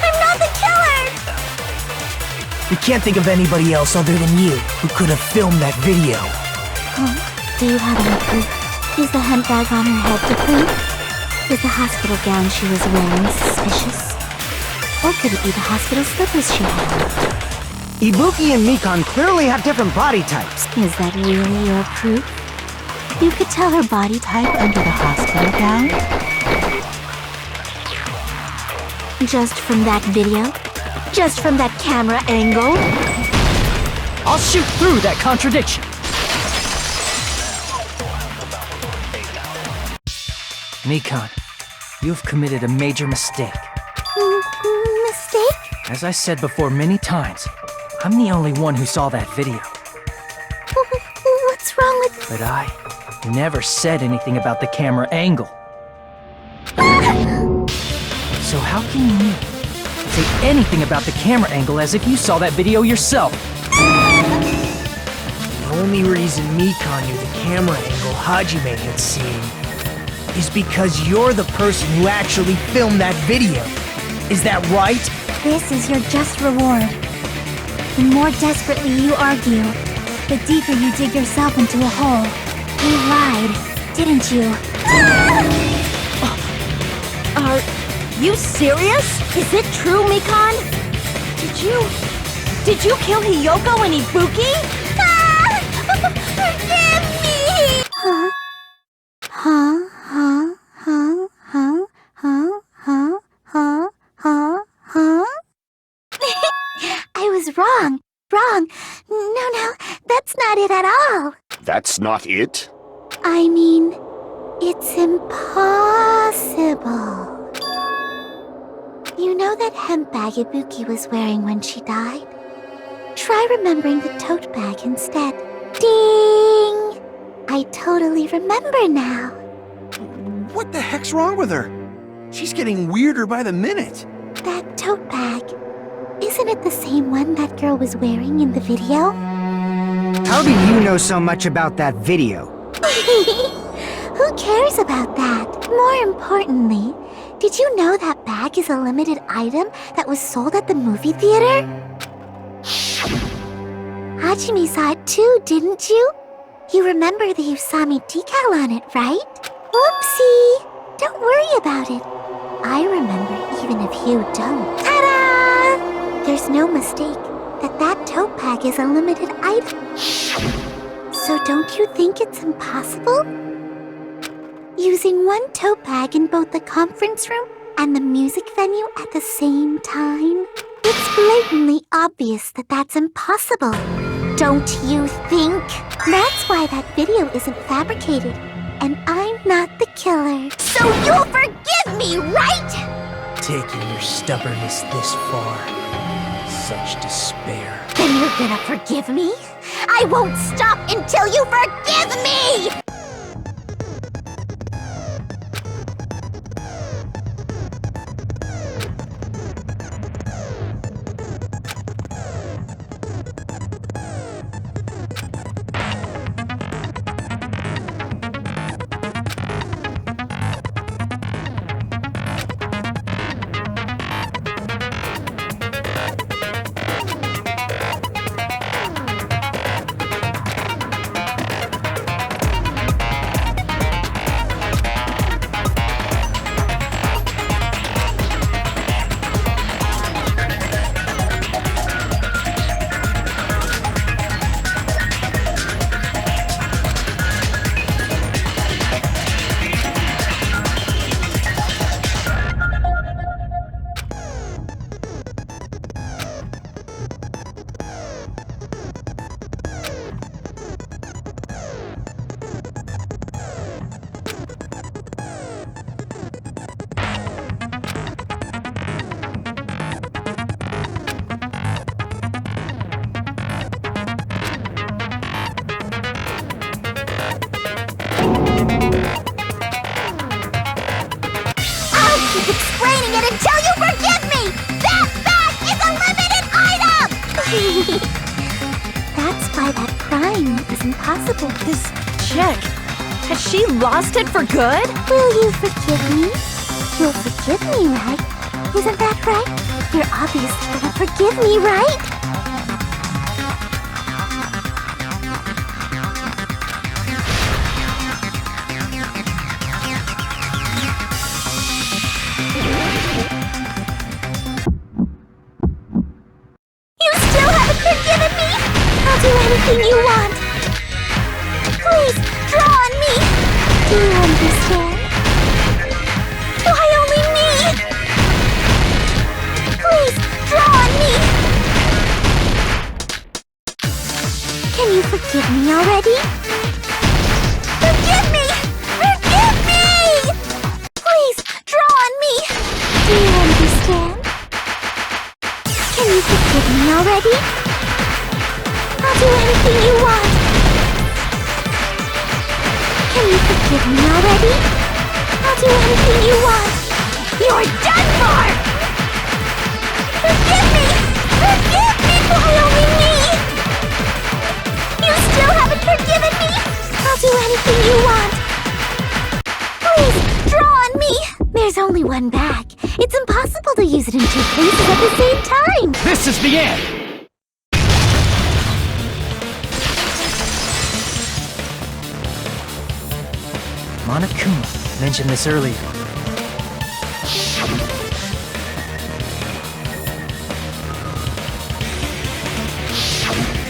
Speaker 1: I'm not the killer!
Speaker 2: We can't think of anybody else other than you who could have filmed that video.
Speaker 5: Huh? Do you have any proof? Is the hemp bag on her head the proof? Is the hospital gown she was wearing suspicious? Or could it be the hospital slippers she wore?
Speaker 7: Ibuki and Mikan clearly have different body types.
Speaker 5: Is that really your proof? You could tell her body type under the hospital gown? Just from that video? Just from that camera angle?
Speaker 8: I'll shoot through that contradiction. Mikan, you've committed a major mistake.
Speaker 5: Mistake?
Speaker 8: As I said before many times, I'm the only one who saw that video.
Speaker 5: What's wrong with...
Speaker 8: But I never said anything about the camera angle. So how can you say anything about the camera angle as if you saw that video yourself?
Speaker 2: The only reason Mikan knew the camera angle Hajime had seen is because you're the person who actually filmed that video. Is that right?
Speaker 5: This is your just reward. The more desperately you argue, the deeper you dig yourself into a hole. You lied, didn't you?
Speaker 10: Are you serious? Is it true, Mikan? Did you kill Hiyoko and Ibuki?
Speaker 1: Forgive me!
Speaker 5: Huh? I was wrong. No, that's not it at all.
Speaker 6: That's not it?
Speaker 5: I mean, It's impossible. You know that hemp bag Ibuki was wearing when she died? Try remembering the tote bag instead. Ding! I totally remember now.
Speaker 4: What the heck's wrong with her? She's getting weirder by the minute.
Speaker 5: That tote bag. Isn't it the same one that girl was wearing in the video?
Speaker 7: How do you know so much about that video?
Speaker 5: Who cares about that? More importantly, did you know that bag is a limited item that was sold at the movie theater? Hajime saw it too, didn't you? You remember the Usami decal on it, right? Whoopsie! Don't worry about it. I remember even if you don't. Ta-da! There's no mistake that that tote bag is a limited item. So don't you think it's impossible? Using one tote bag in both the conference room and the music venue at the same time? It's blatantly obvious that that's impossible. Don't you think? That's why that video isn't fabricated, and I'm not the killer. So you'll forgive me, right?
Speaker 8: Taking your stubbornness this far. Such despair.
Speaker 5: Then you're gonna forgive me? I won't stop until you forgive me! Explaining it until you forgive me! That bag is a limited item! That's why that crime is impossible.
Speaker 3: This chick, has she lost it for good?
Speaker 5: Will you forgive me? You'll forgive me, right? Isn't that right? You're obviously gonna forgive me, right? Do anything you want. Please, draw on me. Do you understand? Why only me? Please, draw on me. Can you forgive me already? Forgive me! Forgive me! Please, draw on me. Do you understand? Can you forgive me already? I'll do anything you want. Can you forgive me already? I'll do anything you want. You're done for! Forgive me! Forgive me! Why only me? You still haven't forgiven me? I'll do anything you want. Please, draw on me! There's only one bag. It's impossible to use it in two places at the same time.
Speaker 8: This is the end! Monokuma mentioned this earlier.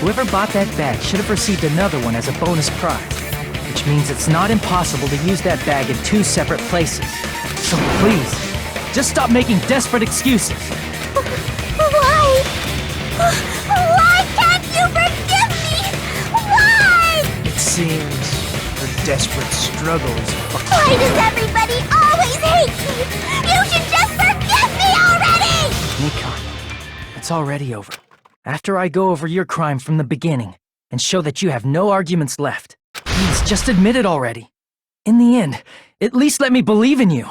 Speaker 8: Whoever bought that bag should have received another one as a bonus prize, which means it's not impossible to use that bag in two separate places. So please, just stop making desperate excuses.
Speaker 5: Why? Why can't you forgive me? Why?
Speaker 8: It seems
Speaker 2: desperate struggle is
Speaker 1: Why does everybody always hate me? You should just forgive me already!
Speaker 8: Nikon, it's already over. After I go over your crime from the beginning and show that you have no arguments left, please just admit it already. In the end, at least let me believe in you.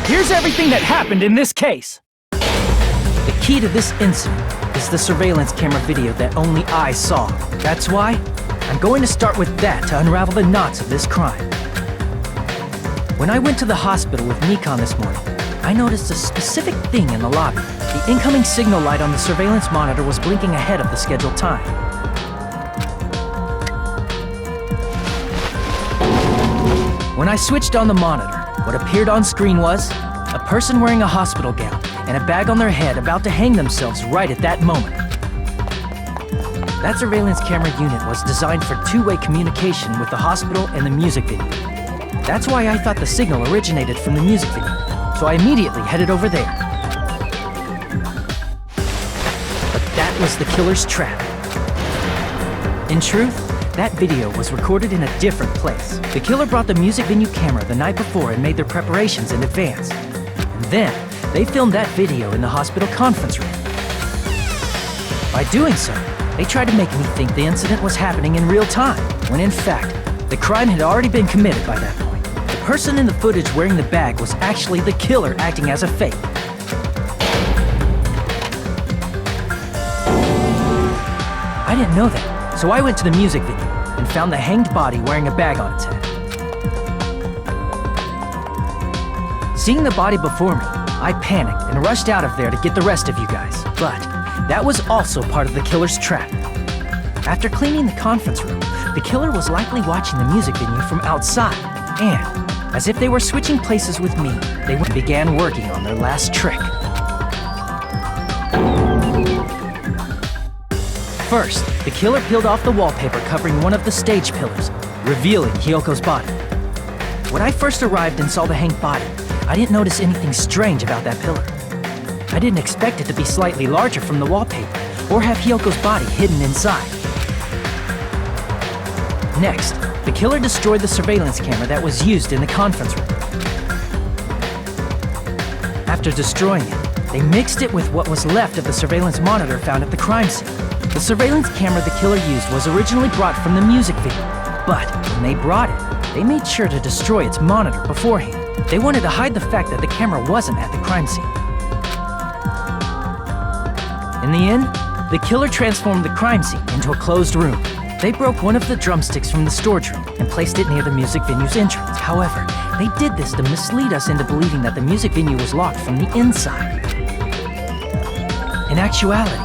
Speaker 8: Here's everything that happened in this case. The key to this incident is the surveillance camera video that only I saw. That's why I'm going to start with that to unravel the knots of this crime. When I went to the hospital with Nikon this morning, I noticed a specific thing in the lobby. The incoming signal light on the surveillance monitor was blinking ahead of the scheduled time. When I switched on the monitor, what appeared on screen was a person wearing a hospital gown and a bag on their head about to hang themselves right at that moment. That surveillance camera unit was designed for two-way communication with the hospital and the music video. That's why I thought the signal originated from the music video, so I immediately headed over there. But that was the killer's trap. In truth, that video was recorded in a different place. The killer brought the music venue camera the night before and made their preparations in advance. And then, they filmed that video in the hospital conference room. By doing so, they tried to make me think the incident was happening in real time, when in fact, the crime had already been committed by that point. The person in the footage wearing the bag was actually the killer acting as a fake. I didn't know that, so I went to the music venue and found the hanged body wearing a bag on its head. Seeing the body before me, I panicked and rushed out of there to get the rest of you guys. But that was also part of the killer's trap. After cleaning the conference room, the killer was likely watching the music venue from outside, and as if they were switching places with me, they began working on their last trick. First, the killer peeled off the wallpaper covering one of the stage pillars, revealing Hyoko's body. When I first arrived and saw the hanged body, I didn't notice anything strange about that pillar. I didn't expect it to be slightly larger from the wallpaper, or have Hyoko's body hidden inside. Next, the killer destroyed the surveillance camera that was used in the conference room. After destroying it, they mixed it with what was left of the surveillance monitor found at the crime scene. The surveillance camera the killer used was originally brought from the music video, but when they brought it, they made sure to destroy its monitor beforehand. They wanted to hide the fact that the camera wasn't at the crime scene. In the end, the killer transformed the crime scene into a closed room. They broke one of the drumsticks from the storage room and placed it near the music venue's entrance. However, they did this to mislead us into believing that the music venue was locked from the inside. In actuality,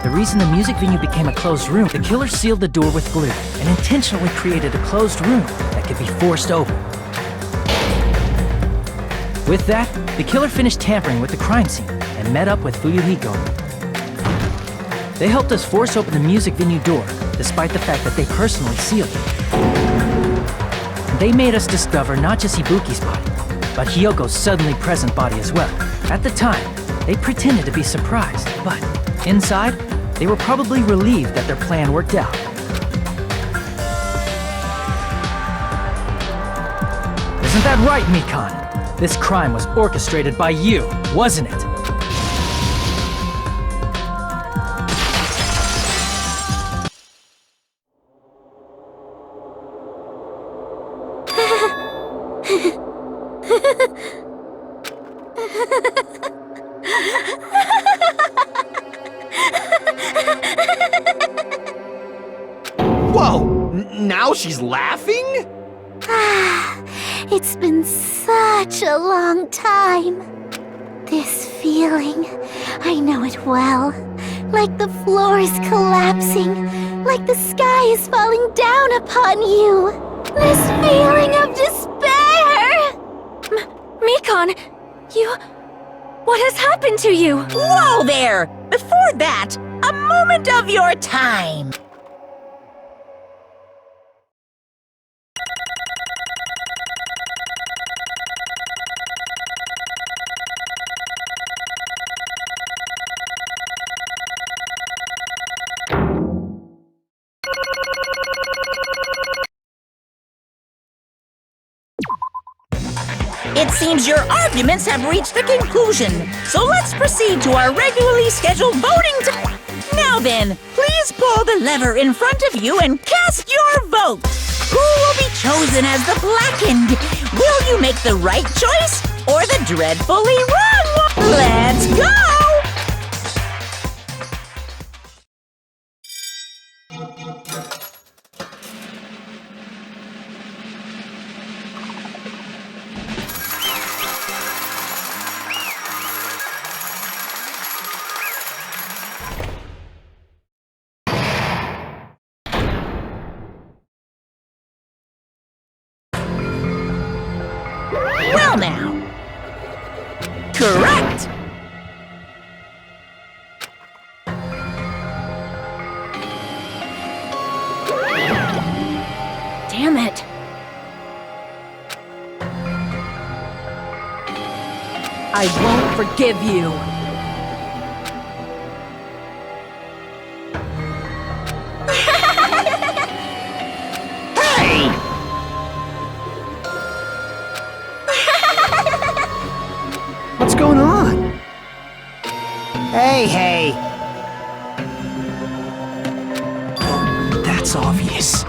Speaker 8: the reason the music venue became a closed room, the killer sealed the door with glue and intentionally created a closed room that could be forced open. With that, the killer finished tampering with the crime scene and met up with Fuyuhiko. They helped us force open the music venue door, despite the fact that they personally sealed it. And they made us discover not just Ibuki's body, but Hyoko's suddenly present body as well. At the time, They pretended to be surprised, but inside, they were probably relieved that their plan worked out. Isn't that right, Mikan? This crime was orchestrated by you, wasn't it?
Speaker 4: Whoa! Now she's laughing?
Speaker 5: It's been such a long time. This feeling, I know it well. Like the floor is collapsing, like the sky is falling down upon you. This feeling of despair!
Speaker 11: Mikan, what has happened to you?
Speaker 10: Whoa there! Before that, a moment of your time. It seems your arguments have reached a conclusion, so let's proceed to our regularly scheduled voting time. Now then, please pull the lever in front of you and cast your vote. Who will be chosen as the blackened? Will you make the right choice or the dreadfully wrong one? Let's go! Well now. Correct!
Speaker 11: Damn it.
Speaker 3: I won't forgive you.
Speaker 4: What's going on?
Speaker 7: Hey.
Speaker 2: Oh, that's obvious.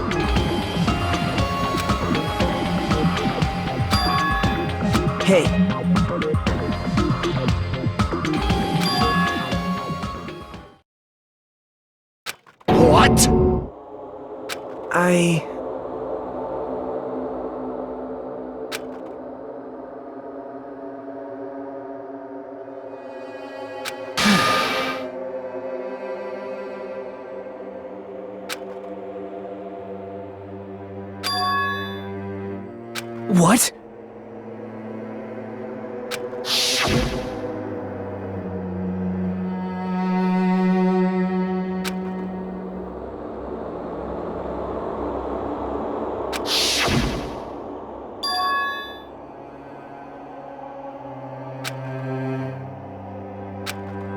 Speaker 2: Hey.
Speaker 4: What?
Speaker 2: What?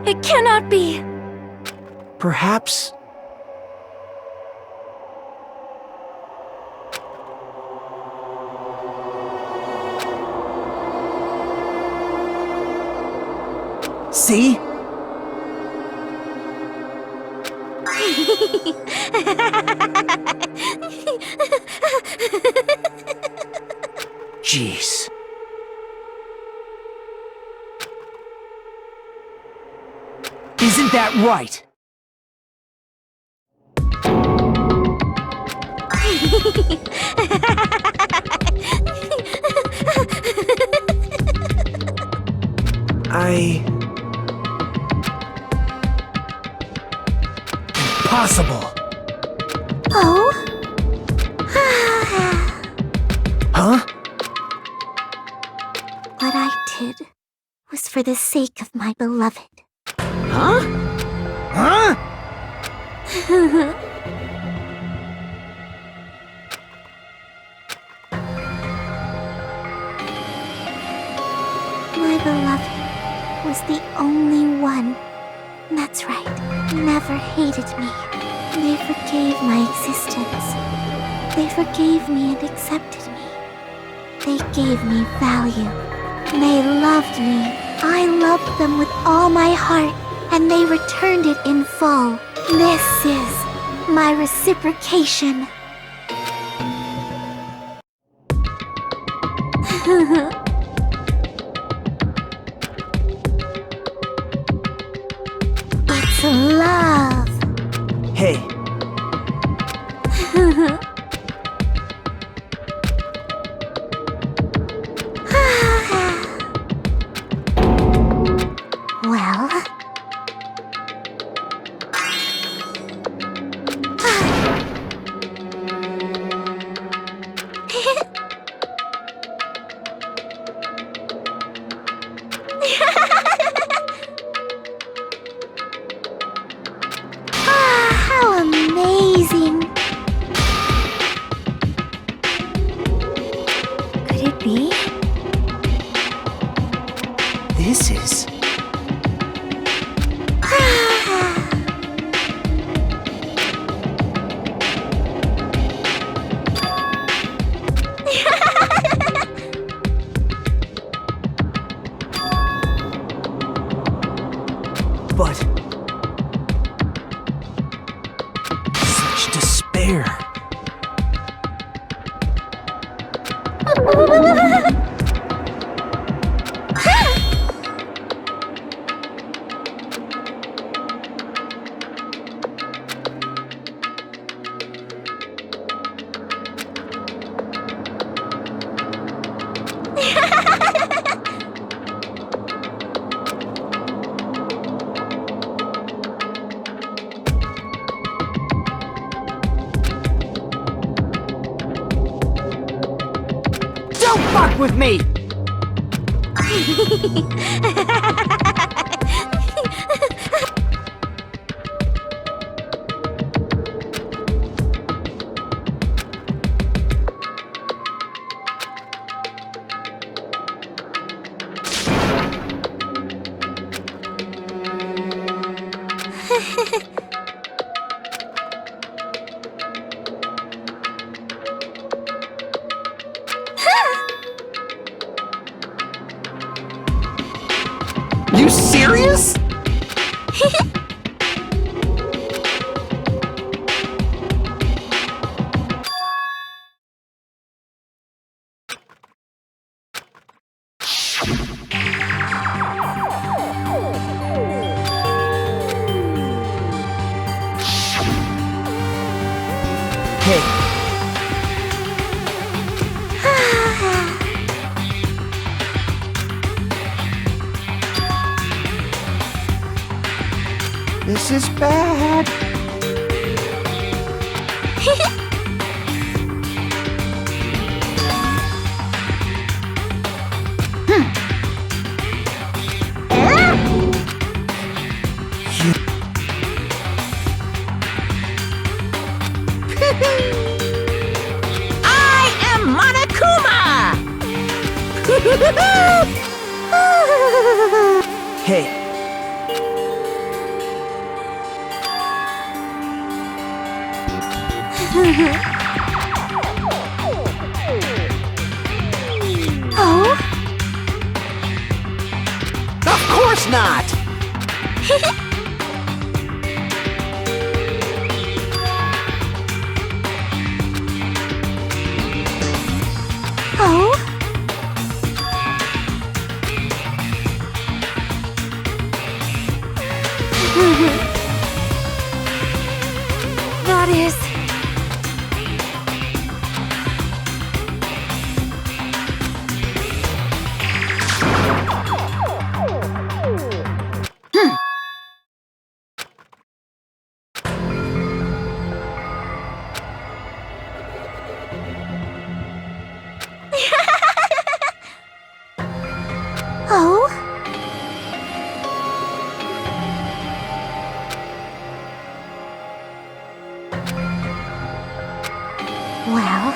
Speaker 11: It cannot be.
Speaker 2: Perhaps... See? Jeez. Isn't that right? Impossible.
Speaker 5: Oh?
Speaker 2: Huh?
Speaker 5: What I did was for the sake of my beloved.
Speaker 2: Huh? Huh?
Speaker 5: My beloved was the only hated me. They forgave my existence. They forgave me and accepted me. They gave me value. They loved me. I loved them with all my heart, and they returned it in full. This is my reciprocation. It's love.
Speaker 2: Hey,
Speaker 5: Well... How amazing! Could it be?
Speaker 2: this is... But... such despair.
Speaker 7: Don't fuck with me!
Speaker 2: You serious? Hey,
Speaker 4: This is bad.
Speaker 10: I am Monokuma!
Speaker 2: hey.
Speaker 5: Oh?
Speaker 2: Of course not!
Speaker 5: Oh?
Speaker 11: That is...
Speaker 5: Oh? Well...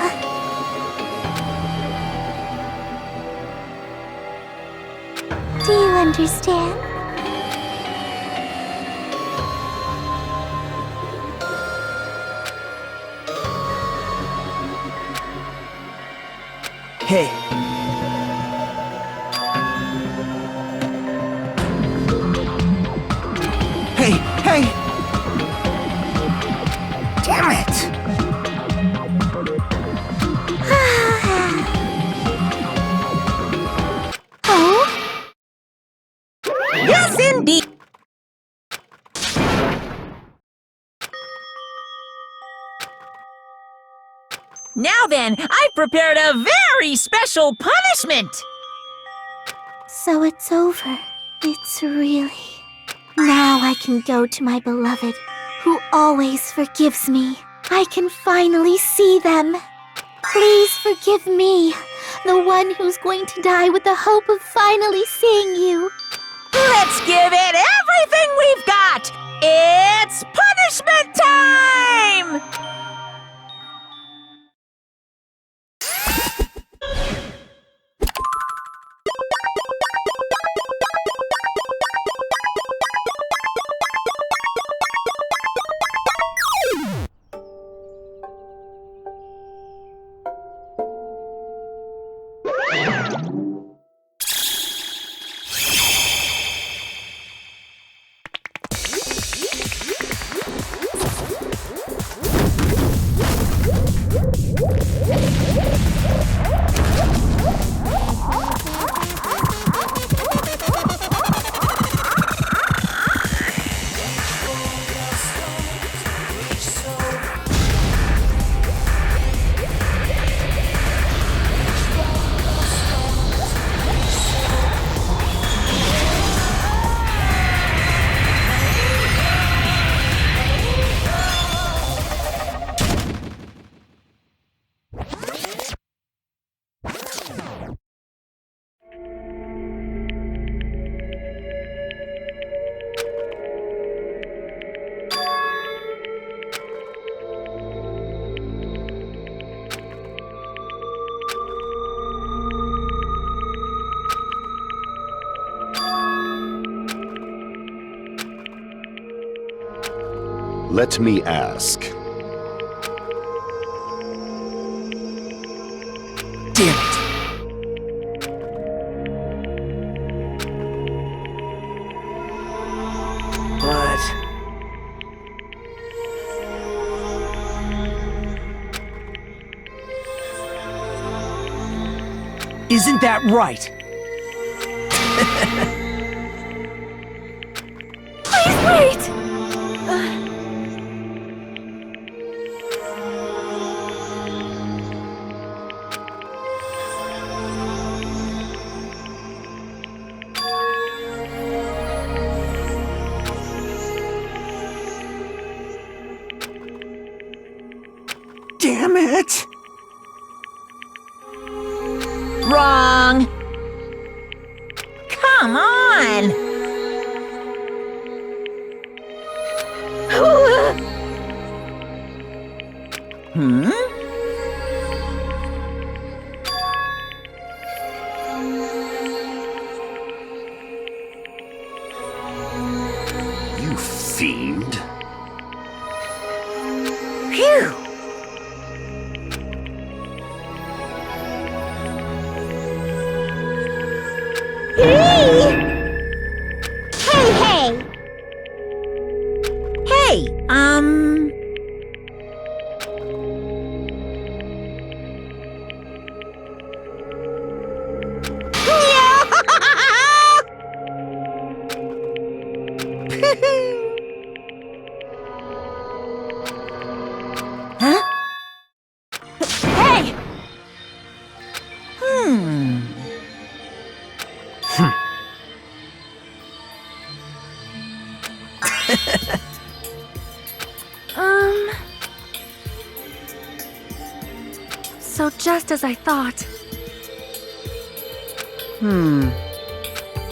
Speaker 5: Do you understand?
Speaker 2: Hey. Hey, hey! Damn it!
Speaker 1: Oh?
Speaker 10: Yes, indeed. Now then, I've prepared a very special punishment.
Speaker 5: So it's over. It's really... Now I can go to my beloved, who always forgives me. I can finally see them. Please forgive me, the one who's going to die with the hope of finally seeing you.
Speaker 10: Let's give it everything we've got. It's punishment time!
Speaker 6: Let me ask.
Speaker 2: Damn it! But... Isn't that right?
Speaker 11: Please wait!
Speaker 2: Damn it!
Speaker 10: Wrong. Come on. Hmm?
Speaker 6: You fiend.
Speaker 10: Phew.
Speaker 1: Hey!
Speaker 10: Hey, Huh? Hey!
Speaker 11: So just as I thought.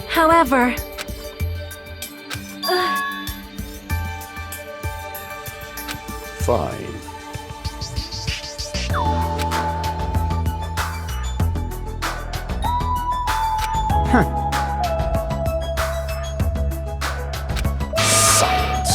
Speaker 11: However...
Speaker 6: Fine. Silence.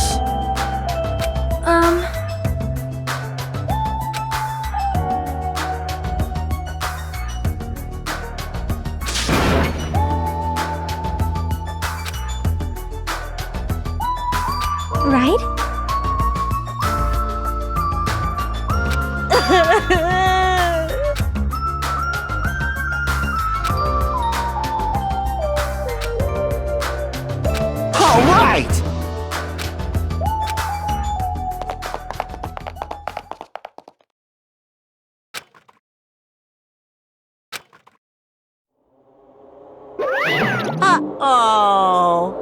Speaker 10: Uh-oh.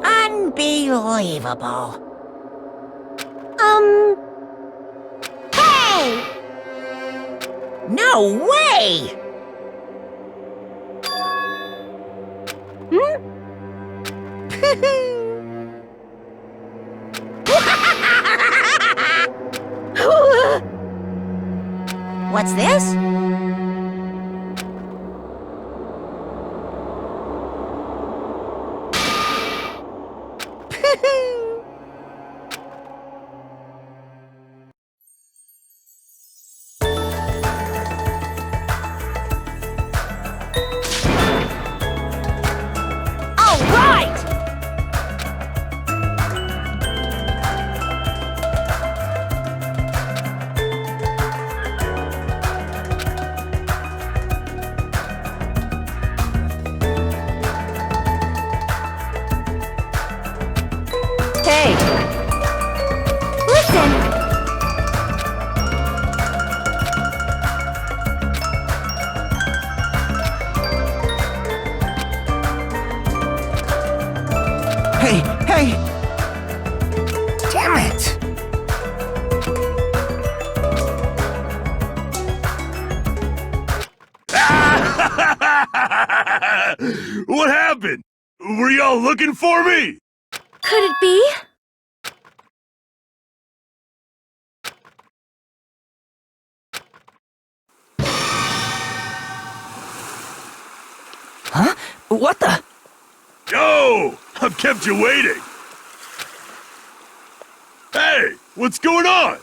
Speaker 10: Unbelievable.
Speaker 1: Hey!
Speaker 10: No way! What's this? All right!
Speaker 3: Hey,
Speaker 5: Listen!
Speaker 7: Hey, hey!
Speaker 2: Damn it!
Speaker 6: What happened? Were y'all looking for me?
Speaker 11: Could it be?
Speaker 8: Huh? What the?
Speaker 6: Yo! I've kept you waiting. Hey, what's going on?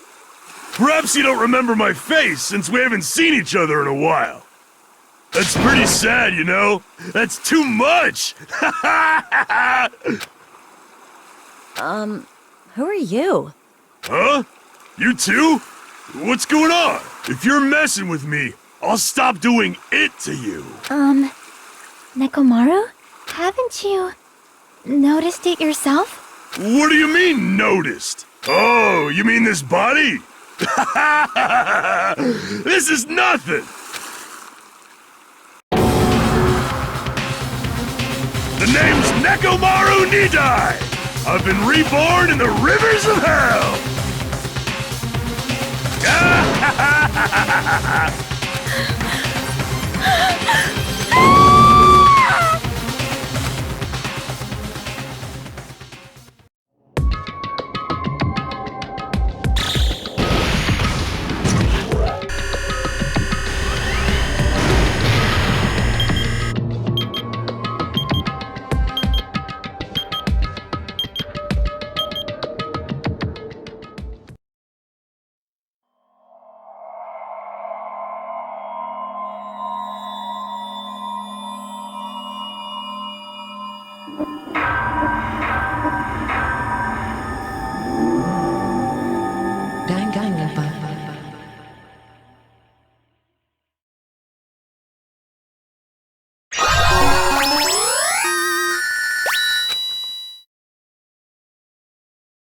Speaker 6: Perhaps you don't remember my face since we haven't seen each other in a while. That's pretty sad, you know? That's too much!
Speaker 3: who are you?
Speaker 6: Huh? You too? What's going on? If you're messing with me, I'll stop doing it to you.
Speaker 5: Nekomaru? Haven't you noticed it yourself?
Speaker 6: What do you mean, noticed? Oh, you mean this body? This is nothing! The name's Nekomaru Nidai! I've been reborn in the rivers of hell!